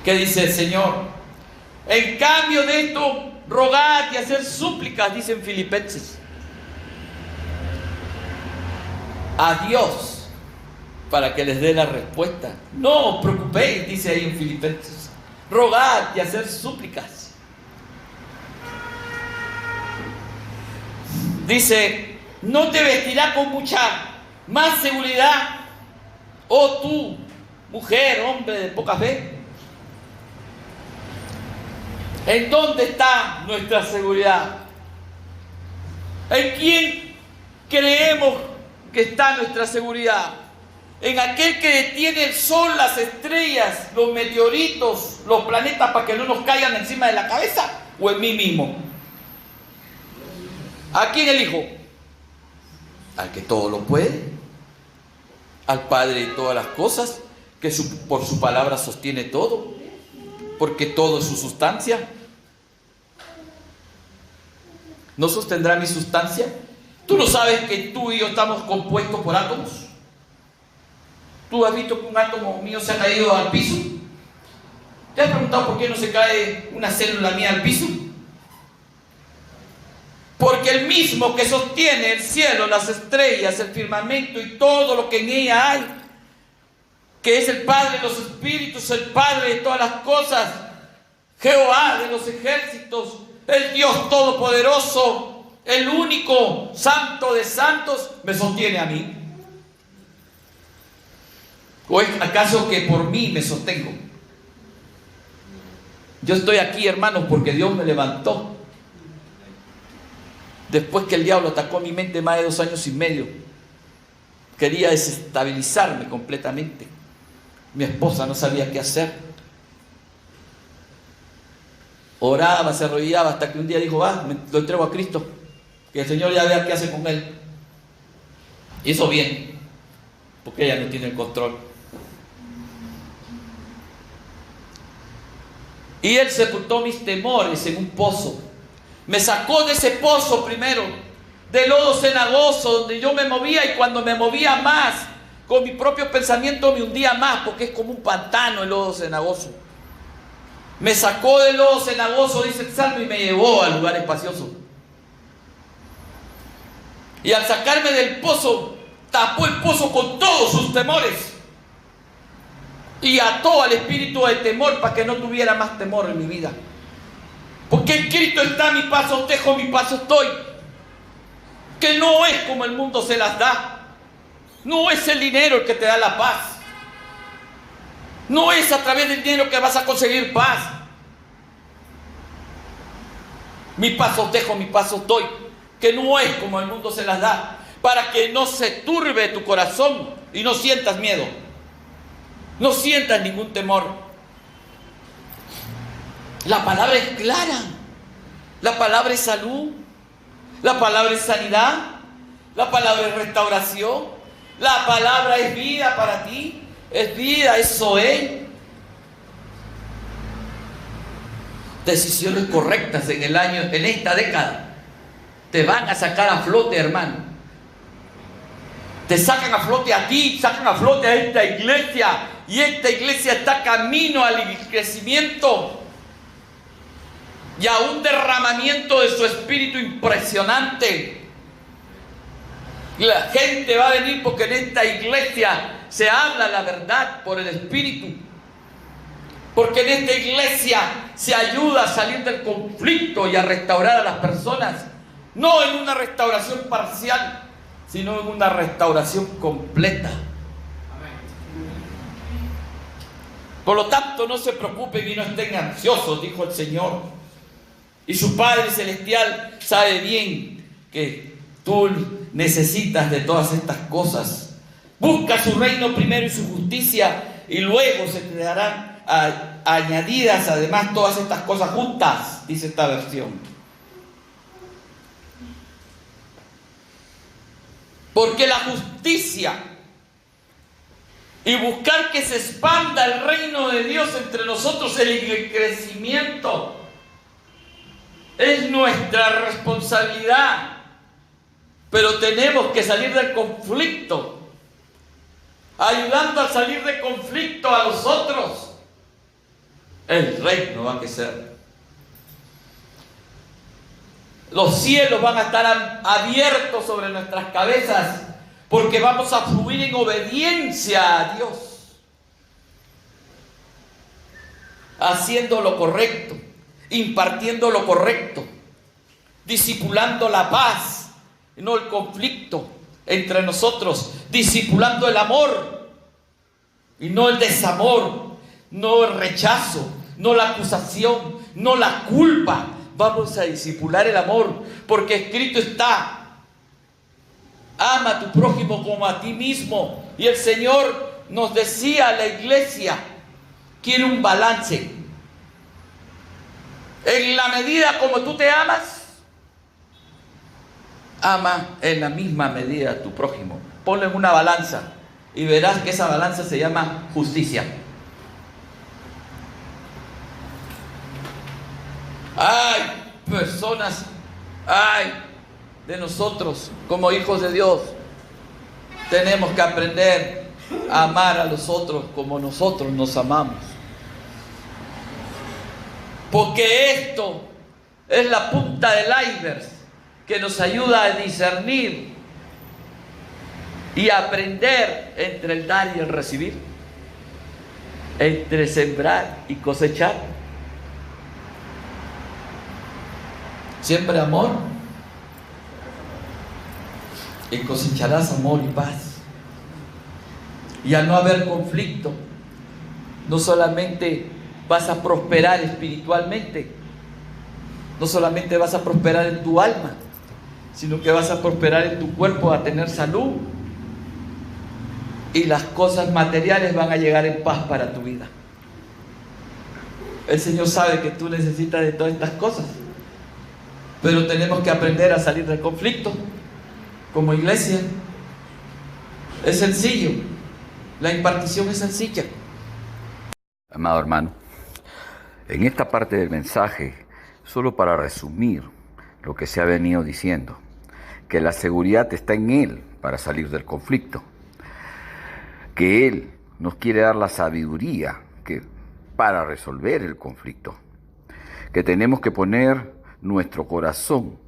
¿Qué dice el Señor? En cambio de esto, rogad y hacer súplicas, dicen Filipenses, a Dios para que les dé la respuesta. No os preocupéis, dice ahí en Filipenses. Rogad y hacer súplicas. Dice: no te vestirá con mucha más seguridad, oh tú, mujer, hombre de poca fe. ¿En dónde está nuestra seguridad? ¿En quién creemos que está nuestra seguridad? ¿En aquel que detiene el sol, las estrellas, los meteoritos, los planetas para que no nos caigan encima de la cabeza? ¿O en mí mismo? ¿A quién elijo? Al que todo lo puede, al Padre de todas las cosas, que por su palabra sostiene todo, porque todo es su sustancia. ¿No sostendrá mi sustancia? ¿Tú no sabes que tú y yo estamos compuestos por átomos? ¿Tú has visto que un átomo mío se ha caído al piso? ¿Te has preguntado por qué no se cae una célula mía al piso? Porque el mismo que sostiene el cielo, las estrellas, el firmamento y todo lo que en ella hay, que es el Padre de los espíritus, el Padre de todas las cosas, Jehová de los ejércitos, el Dios todopoderoso, el único santo de santos, me sostiene a mí. ¿O es acaso que por mí me sostengo? Yo estoy aquí, hermanos, porque Dios me levantó. Después que el diablo atacó mi mente más de 2 años y medio, quería desestabilizarme completamente. Mi esposa no sabía qué hacer. Oraba, se arrodillaba, hasta que un día dijo, lo entrego a Cristo, que el Señor ya vea qué hace con él. Hizo bien, porque ella no tiene el control. Y Él sepultó mis temores en un pozo. Me sacó de ese pozo primero, de lodo cenagoso, donde yo me movía, y cuando me movía más, con mi propio pensamiento me hundía más, porque es como un pantano el lodo cenagoso. Me sacó del lodo cenagoso, dice el Salmo, y me llevó al lugar espacioso. Y al sacarme del pozo, tapó el pozo con todos sus temores. Y ató al espíritu de temor para que no tuviera más temor en mi vida. Porque en Cristo está mi paso dejo, mi paso estoy. Que no es como el mundo se las da. No es el dinero el que te da la paz. No es a través del dinero que vas a conseguir paz. Mi paso dejo, mi paso estoy. Que no es como el mundo se las da. Para que no se turbe tu corazón y no sientas miedo. No sientas ningún temor. La palabra es clara. La palabra es salud. La palabra es sanidad. La palabra es restauración. La palabra es vida para ti. Es vida, es Zoé. Decisiones correctas en el año, en esta década, te van a sacar a flote, hermano. Te sacan a flote a ti, sacan a flote a esta iglesia. Y esta iglesia está camino al crecimiento y a un derramamiento de su espíritu impresionante. La gente va a venir porque en esta iglesia se habla la verdad por el espíritu. Porque en esta iglesia se ayuda a salir del conflicto y a restaurar a las personas. No en una restauración parcial, sino en una restauración completa. Por lo tanto, no se preocupen y no estén ansiosos, dijo el Señor. Y su Padre Celestial sabe bien que tú necesitas de todas estas cosas. Busca su reino primero y su justicia, y luego se te darán añadidas además todas estas cosas juntas, dice esta versión. Porque la justicia y buscar que se expanda el reino de Dios entre nosotros, el crecimiento, es nuestra responsabilidad. Pero tenemos que salir del conflicto, ayudando a salir del conflicto a los otros. El reino va a crecer. Los cielos van a estar abiertos sobre nuestras cabezas, porque vamos a fluir en obediencia a Dios, haciendo lo correcto, impartiendo lo correcto, discipulando la paz, no el conflicto entre nosotros, discipulando el amor y no el desamor, no el rechazo, no la acusación, no la culpa. Vamos a discipular el amor, porque escrito está: ama a tu prójimo como a ti mismo. Y el Señor nos decía a la iglesia: quiere un balance. En la medida como tú te amas, ama en la misma medida a tu prójimo. Ponlo en una balanza y verás que esa balanza se llama justicia. Hay personas, hay de nosotros como hijos de Dios, tenemos que aprender a amar a los otros como nosotros nos amamos. Porque esto es la punta del iceberg que nos ayuda a discernir y a aprender entre el dar y el recibir, entre sembrar y cosechar. Siembra amor y cosecharás amor y paz. Y al no haber conflicto, no solamente vas a prosperar espiritualmente, no solamente vas a prosperar en tu alma, sino que vas a prosperar en tu cuerpo, a tener salud, y las cosas materiales van a llegar en paz para tu vida. El Señor sabe que tú necesitas de todas estas cosas, pero tenemos que aprender a salir del conflicto como iglesia. Es sencillo, la impartición es sencilla. Amado hermano, en esta parte del mensaje, solo para resumir lo que se ha venido diciendo, que la seguridad está en Él para salir del conflicto, que Él nos quiere dar la sabiduría para resolver el conflicto, que tenemos que poner nuestro corazón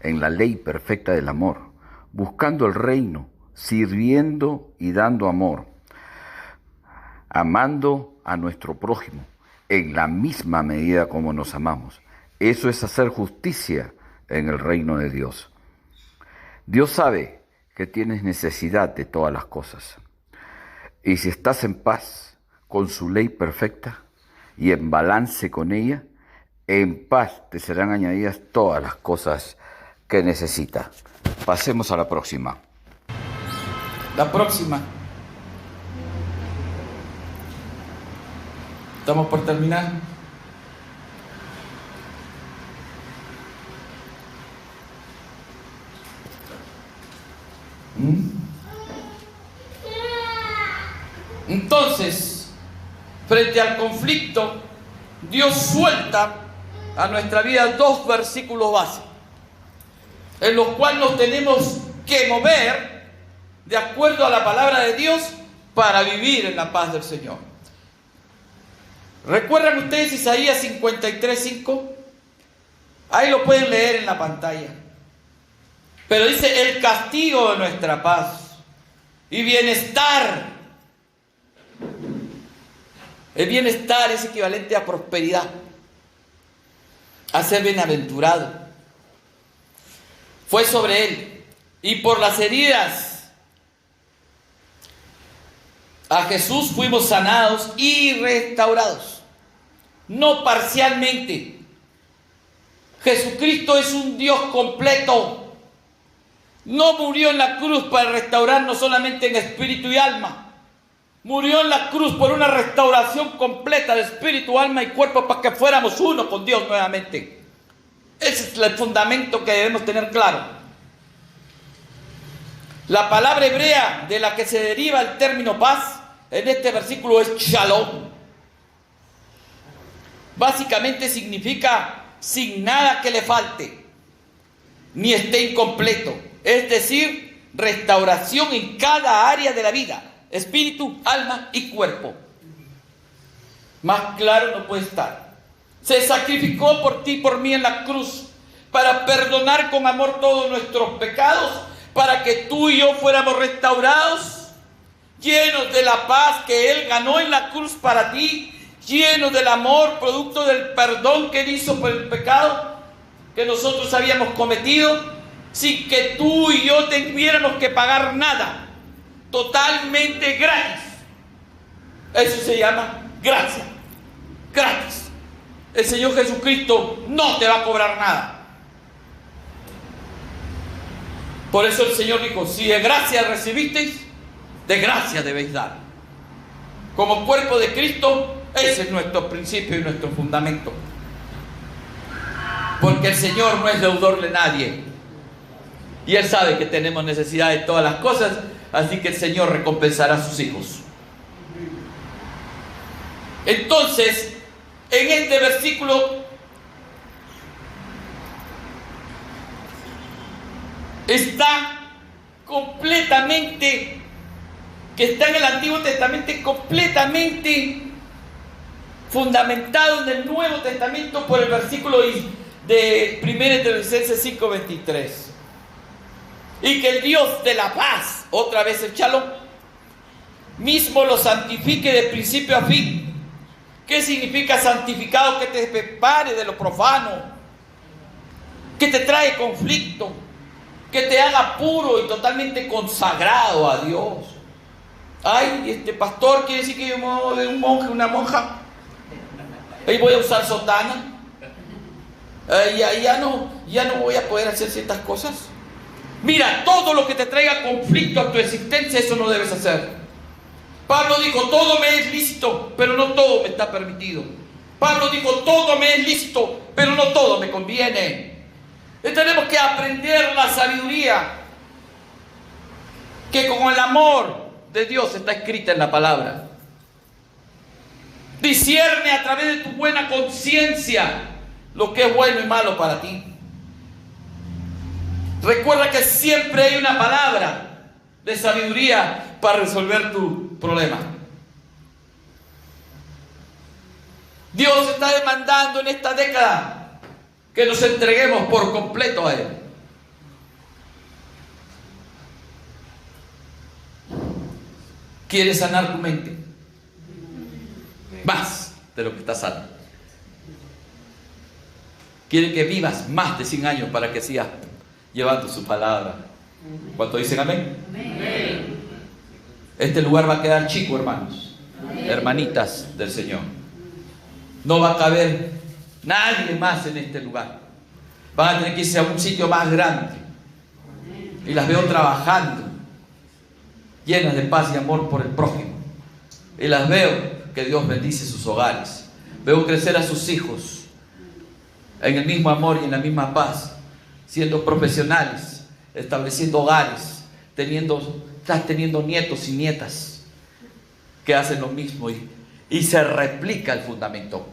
en la ley perfecta del amor, buscando el reino, sirviendo y dando amor, amando a nuestro prójimo en la misma medida como nos amamos. Eso es hacer justicia en el reino de Dios. Dios sabe que tienes necesidad de todas las cosas. Y si estás en paz con su ley perfecta y en balance con ella, en paz te serán añadidas todas las cosas que necesitas. Pasemos a la próxima. La próxima. Estamos por terminar. Entonces, frente al conflicto, Dios suelta a nuestra vida dos versículos básicos, en los cuales nos tenemos que mover de acuerdo a la palabra de Dios para vivir en la paz del Señor. ¿Recuerdan ustedes Isaías 53:5? Ahí lo pueden leer en la pantalla. Pero dice: el castigo de nuestra paz y bienestar. El bienestar es equivalente a prosperidad, a ser bienaventurado. Fue sobre él, y por las heridas a Jesús fuimos sanados y restaurados. No parcialmente. Jesucristo es un Dios completo. No murió en la cruz para restaurarnos solamente en espíritu y alma. Murió en la cruz por una restauración completa de espíritu, alma y cuerpo, para que fuéramos uno con Dios nuevamente. Ese es el fundamento que debemos tener claro. La palabra hebrea de la que se deriva el término paz en este versículo es shalom. Básicamente significa sin nada que le falte, ni esté incompleto. Es decir, restauración en cada área de la vida. Espíritu, alma y cuerpo. Más claro no puede estar. Se sacrificó por ti y por mí en la cruz para perdonar con amor todos nuestros pecados, para que tú y yo fuéramos restaurados, llenos de la paz que Él ganó en la cruz para ti, llenos del amor, producto del perdón que Él hizo por el pecado que nosotros habíamos cometido, sin que tú y yo tuviéramos que pagar nada. Totalmente gratis. Eso se llama gracia. Gratis. El Señor Jesucristo no te va a cobrar nada. Por eso el Señor dijo: si de gracia recibisteis, de gracia debéis dar. Como cuerpo de Cristo, ese es nuestro principio y nuestro fundamento. Porque el Señor no es deudor de nadie. Y Él sabe que tenemos necesidad de todas las cosas. Así que el Señor recompensará a sus hijos. Entonces, en este versículo está completamente, que está en el Antiguo Testamento, completamente fundamentado en el Nuevo Testamento por el versículo de 1 Tesalonicenses 5:23. Y que el Dios de la paz, otra vez el shalom, mismo lo santifique de principio a fin. ¿Qué significa santificado? Que te separe de lo profano, que te trae conflicto, que te haga puro y totalmente consagrado a Dios. Ay, este pastor quiere decir que yo me voy de un monje, una monja. Ahí voy a usar sotana. Ya no voy a poder hacer ciertas cosas. Mira, todo lo que te traiga conflicto a tu existencia, eso no debes hacer. Pablo dijo, todo me es lícito, pero no todo me está permitido. Pablo dijo, todo me es lícito, pero no todo me conviene. Y tenemos que aprender la sabiduría que con el amor de Dios está escrita en la palabra. Discierne a través de tu buena conciencia lo que es bueno y malo para ti. Recuerda que siempre hay una palabra de sabiduría para resolver tu problema. Dios está demandando en esta década que nos entreguemos por completo a Él. ¿Quieres sanar tu mente? Más de lo que está sano. Quiere que vivas más de 100 años para que sigas llevando su palabra. ¿Cuánto dicen amén? Amén. Este lugar va a quedar chico, hermanos, amén, hermanitas del Señor. No va a caber nadie más en este lugar. Van a tener que irse a un sitio más grande. Y las veo trabajando, llenas de paz y amor por el prójimo. Y las veo que Dios bendice sus hogares. Veo crecer a sus hijos en el mismo amor y en la misma paz, siendo profesionales, estableciendo hogares, estás teniendo nietos y nietas que hacen lo mismo y se replica el fundamento.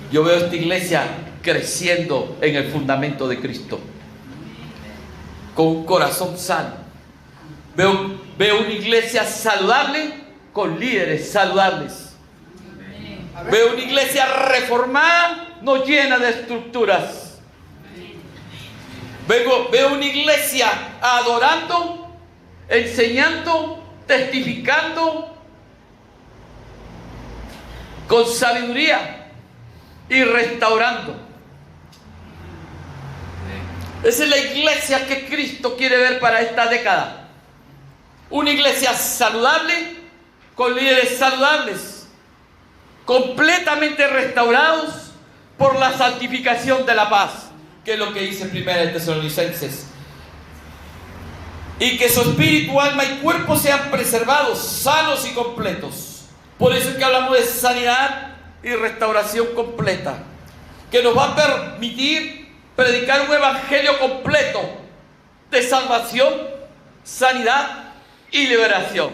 Yo veo esta iglesia creciendo en el fundamento de Cristo, con un corazón sano. Veo una iglesia saludable con líderes saludables. Veo una iglesia reformada, no llena de estructuras. Veo una iglesia adorando, enseñando, testificando con sabiduría y restaurando. Esa es la iglesia que Cristo quiere ver para esta década. Una iglesia saludable, con líderes saludables, completamente restaurados por la santificación de la paz, que es lo que dice 1 Tesalonicenses. Y que su espíritu, alma y cuerpo sean preservados, sanos y completos. Por eso es que hablamos de sanidad y restauración completa, que nos va a permitir predicar un evangelio completo de salvación, sanidad y liberación,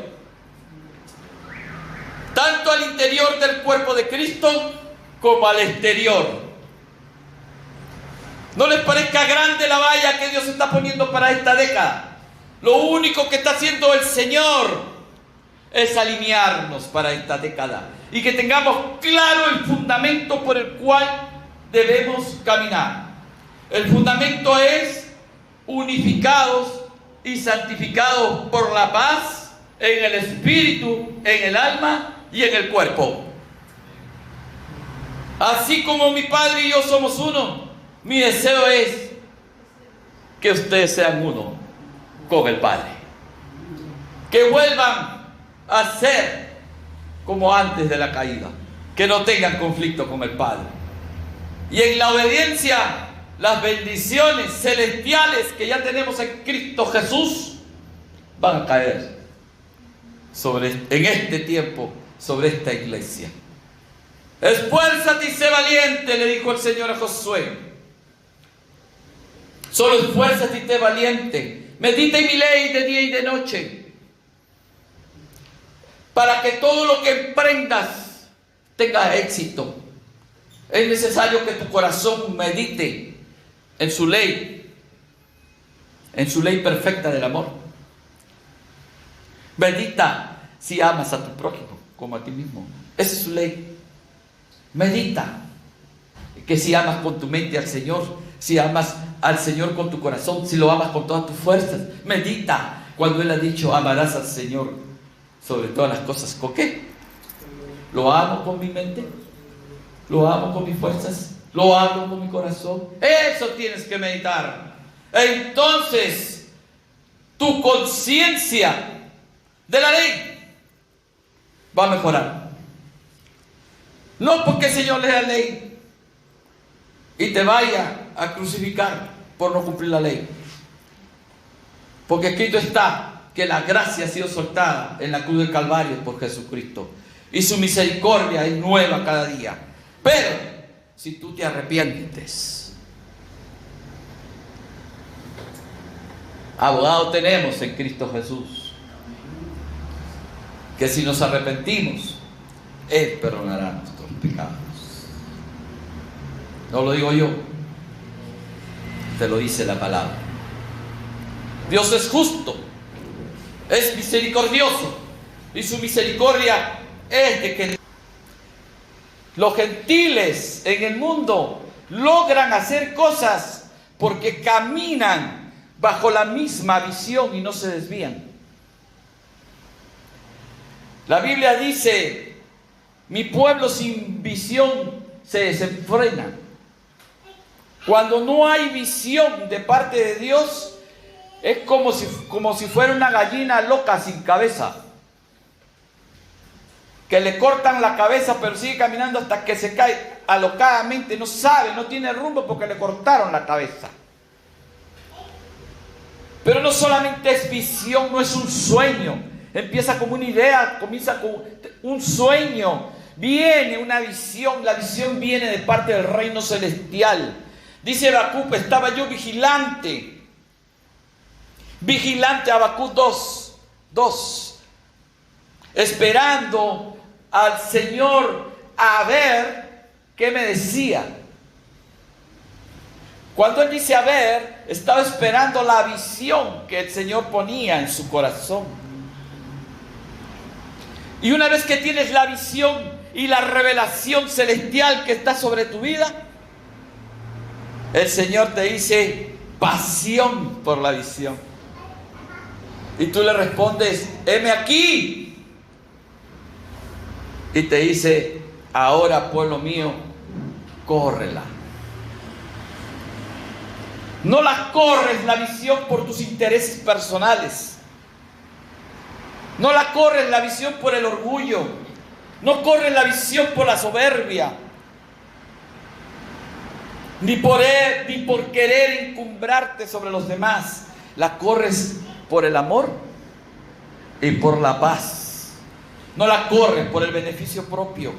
tanto al interior del cuerpo de Cristo como al exterior. ¿No les parezca grande la valla que Dios está poniendo para esta década? Lo único que está haciendo el Señor es alinearnos para esta década y que tengamos claro el fundamento por el cual debemos caminar. El fundamento es unificados y santificados por la paz en el espíritu, en el alma y en el cuerpo. Así como mi Padre y yo somos uno, mi deseo es que ustedes sean uno con el Padre, que vuelvan a ser como antes de la caída, que no tengan conflicto con el Padre, y en la obediencia las bendiciones celestiales que ya tenemos en Cristo Jesús van a caer en este tiempo sobre esta iglesia. Esfuérzate y sé valiente, le dijo el Señor a Josué. Solo esfuérzate y sé valiente. Medita en mi ley de día y de noche, para que todo lo que emprendas tenga éxito. Es necesario que tu corazón medite en su ley perfecta del amor. Medita si amas a tu prójimo como a ti mismo. Esa es su ley. Medita que si amas con tu mente al Señor, si amas al Señor con tu corazón, si lo amas con todas tus fuerzas. Medita cuando Él ha dicho amarás al Señor sobre todas las cosas. ¿Con qué? ¿Lo amo con mi mente? ¿Lo amo con mis fuerzas? ¿Lo amo con mi corazón? Eso tienes que meditar. Entonces tu conciencia de la ley va a mejorar. No porque el Señor lea la ley y te vaya a crucificar por no cumplir la ley. Porque escrito está que la gracia ha sido soltada en la cruz del Calvario por Jesucristo. Y su misericordia es nueva cada día. Pero si tú te arrepientes, abogado tenemos en Cristo Jesús, que si nos arrepentimos, Él perdonará nuestros pecados. No lo digo yo, te lo dice la palabra. Dios es justo, es misericordioso, y su misericordia es de que los gentiles en el mundo logran hacer cosas porque caminan bajo la misma visión y no se desvían. La Biblia dice: mi pueblo sin visión se desenfrena. Cuando no hay visión de parte de Dios, es como si fuera una gallina loca sin cabeza, que le cortan la cabeza pero sigue caminando hasta que se cae alocadamente, no sabe, no tiene rumbo porque le cortaron la cabeza. Pero no solamente es visión, no es un sueño. Empieza como una idea, comienza con un sueño, viene una visión, la visión viene de parte del reino celestial. Dice Habacuc: estaba yo vigilante, Habacuc 2, esperando al Señor a ver qué me decía. Cuando él dice a ver, estaba esperando la visión que el Señor ponía en su corazón. Y una vez que tienes la visión y la revelación celestial que está sobre tu vida, el Señor te dice: pasión por la visión. Y tú le respondes: heme aquí. Y te dice: ahora, pueblo mío, córrela. No la corres la visión por tus intereses personales. No la corres la visión por el orgullo. No corres la visión por la soberbia. Ni por querer encumbrarte sobre los demás. La corres por el amor y por la paz. No la corres por el beneficio propio.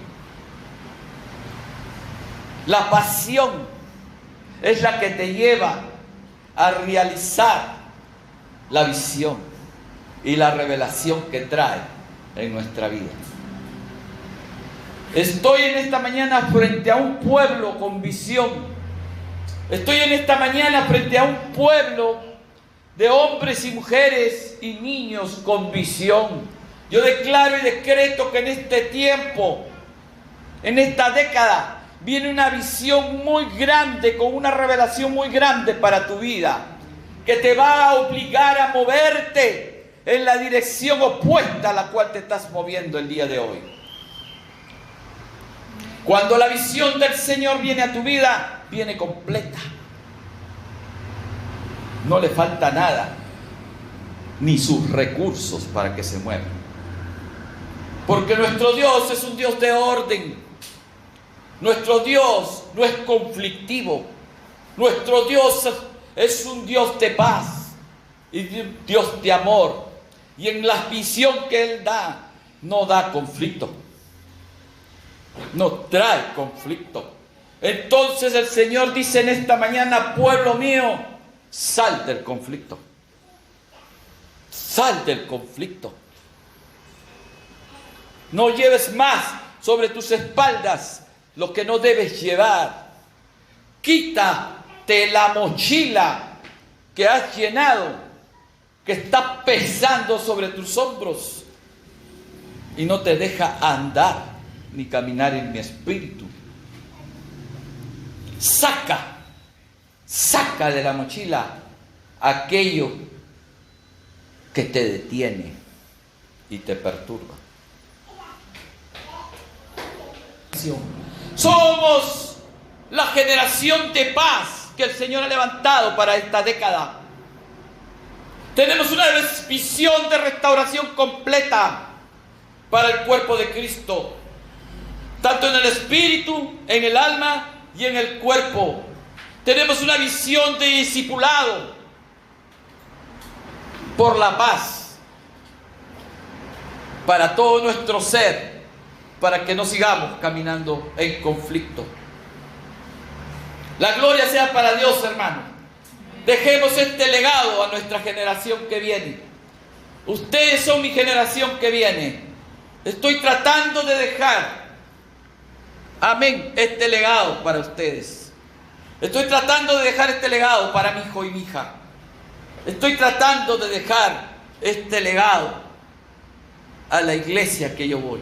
La pasión es la que te lleva a realizar la visión y la revelación que trae en nuestra vida. Estoy en esta mañana frente a un pueblo con visión. Estoy en esta mañana frente a un pueblo de hombres y mujeres y niños con visión. Yo declaro y decreto que en este tiempo, en esta década, viene una visión muy grande, con una revelación muy grande para tu vida, que te va a obligar a moverte en la dirección opuesta a la cual te estás moviendo el día de hoy. Cuando la visión del Señor viene a tu vida, viene completa. No le falta nada, ni sus recursos para que se mueva. Porque nuestro Dios es un Dios de orden. Nuestro Dios no es conflictivo. Nuestro Dios es un Dios de paz y un Dios de amor. Y en la visión que Él da, no da conflicto. No trae conflicto. Entonces el Señor dice en esta mañana: pueblo mío, sal del conflicto. Sal del conflicto. No lleves más sobre tus espaldas lo que no debes llevar. Quítate la mochila que has llenado, que está pesando sobre tus hombros y no te deja andar ni caminar en mi espíritu. Saca de la mochila aquello que te detiene y te perturba. Somos la generación de paz que el Señor ha levantado para esta década. Tenemos una visión de restauración completa para el cuerpo de Cristo, tanto en el espíritu, en el alma y en el cuerpo. Tenemos una visión de discipulado por la paz para todo nuestro ser, para que no sigamos caminando en conflicto. La gloria sea para Dios, hermano. Dejemos este legado a nuestra generación que viene. Ustedes son mi generación que viene. Estoy tratando de dejar, amén, este legado para ustedes. Estoy tratando de dejar este legado para mi hijo y mi hija. Estoy tratando de dejar este legado a la iglesia que yo voy.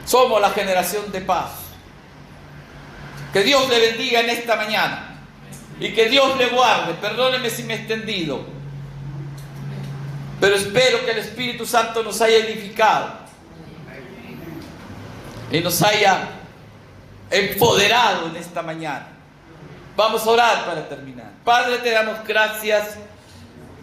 Somos la generación de paz. Que Dios le bendiga en esta mañana. Y que Dios le guarde. Perdóneme si me he extendido. Pero espero que el Espíritu Santo nos haya edificado. Y nos haya empoderado en esta mañana. Vamos a orar para terminar. Padre, te damos gracias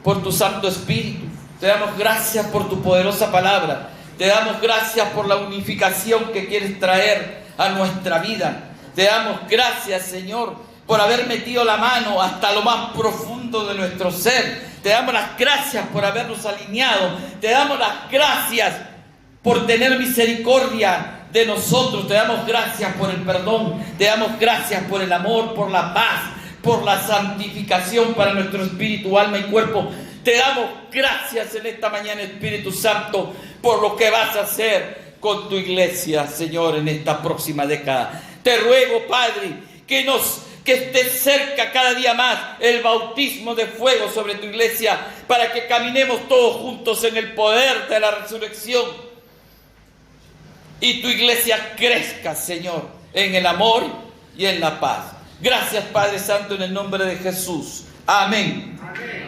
por tu Santo Espíritu. Te damos gracias por tu poderosa palabra. Te damos gracias por la unificación que quieres traer a nuestra vida. Te damos gracias, Señor, por haber metido la mano hasta lo más profundo de nuestro ser. Te damos las gracias por habernos alineado. Te damos las gracias por tener misericordia de nosotros. Te damos gracias por el perdón. Te damos gracias por el amor, por la paz, por la santificación para nuestro espíritu, alma y cuerpo. Te damos gracias en esta mañana, Espíritu Santo, por lo que vas a hacer con tu iglesia, Señor, en esta próxima década. Te ruego, Padre, que esté cerca cada día más el bautismo de fuego sobre tu iglesia, para que caminemos todos juntos en el poder de la resurrección. Y tu iglesia crezca, Señor, en el amor y en la paz. Gracias, Padre Santo, en el nombre de Jesús. Amén. Amén.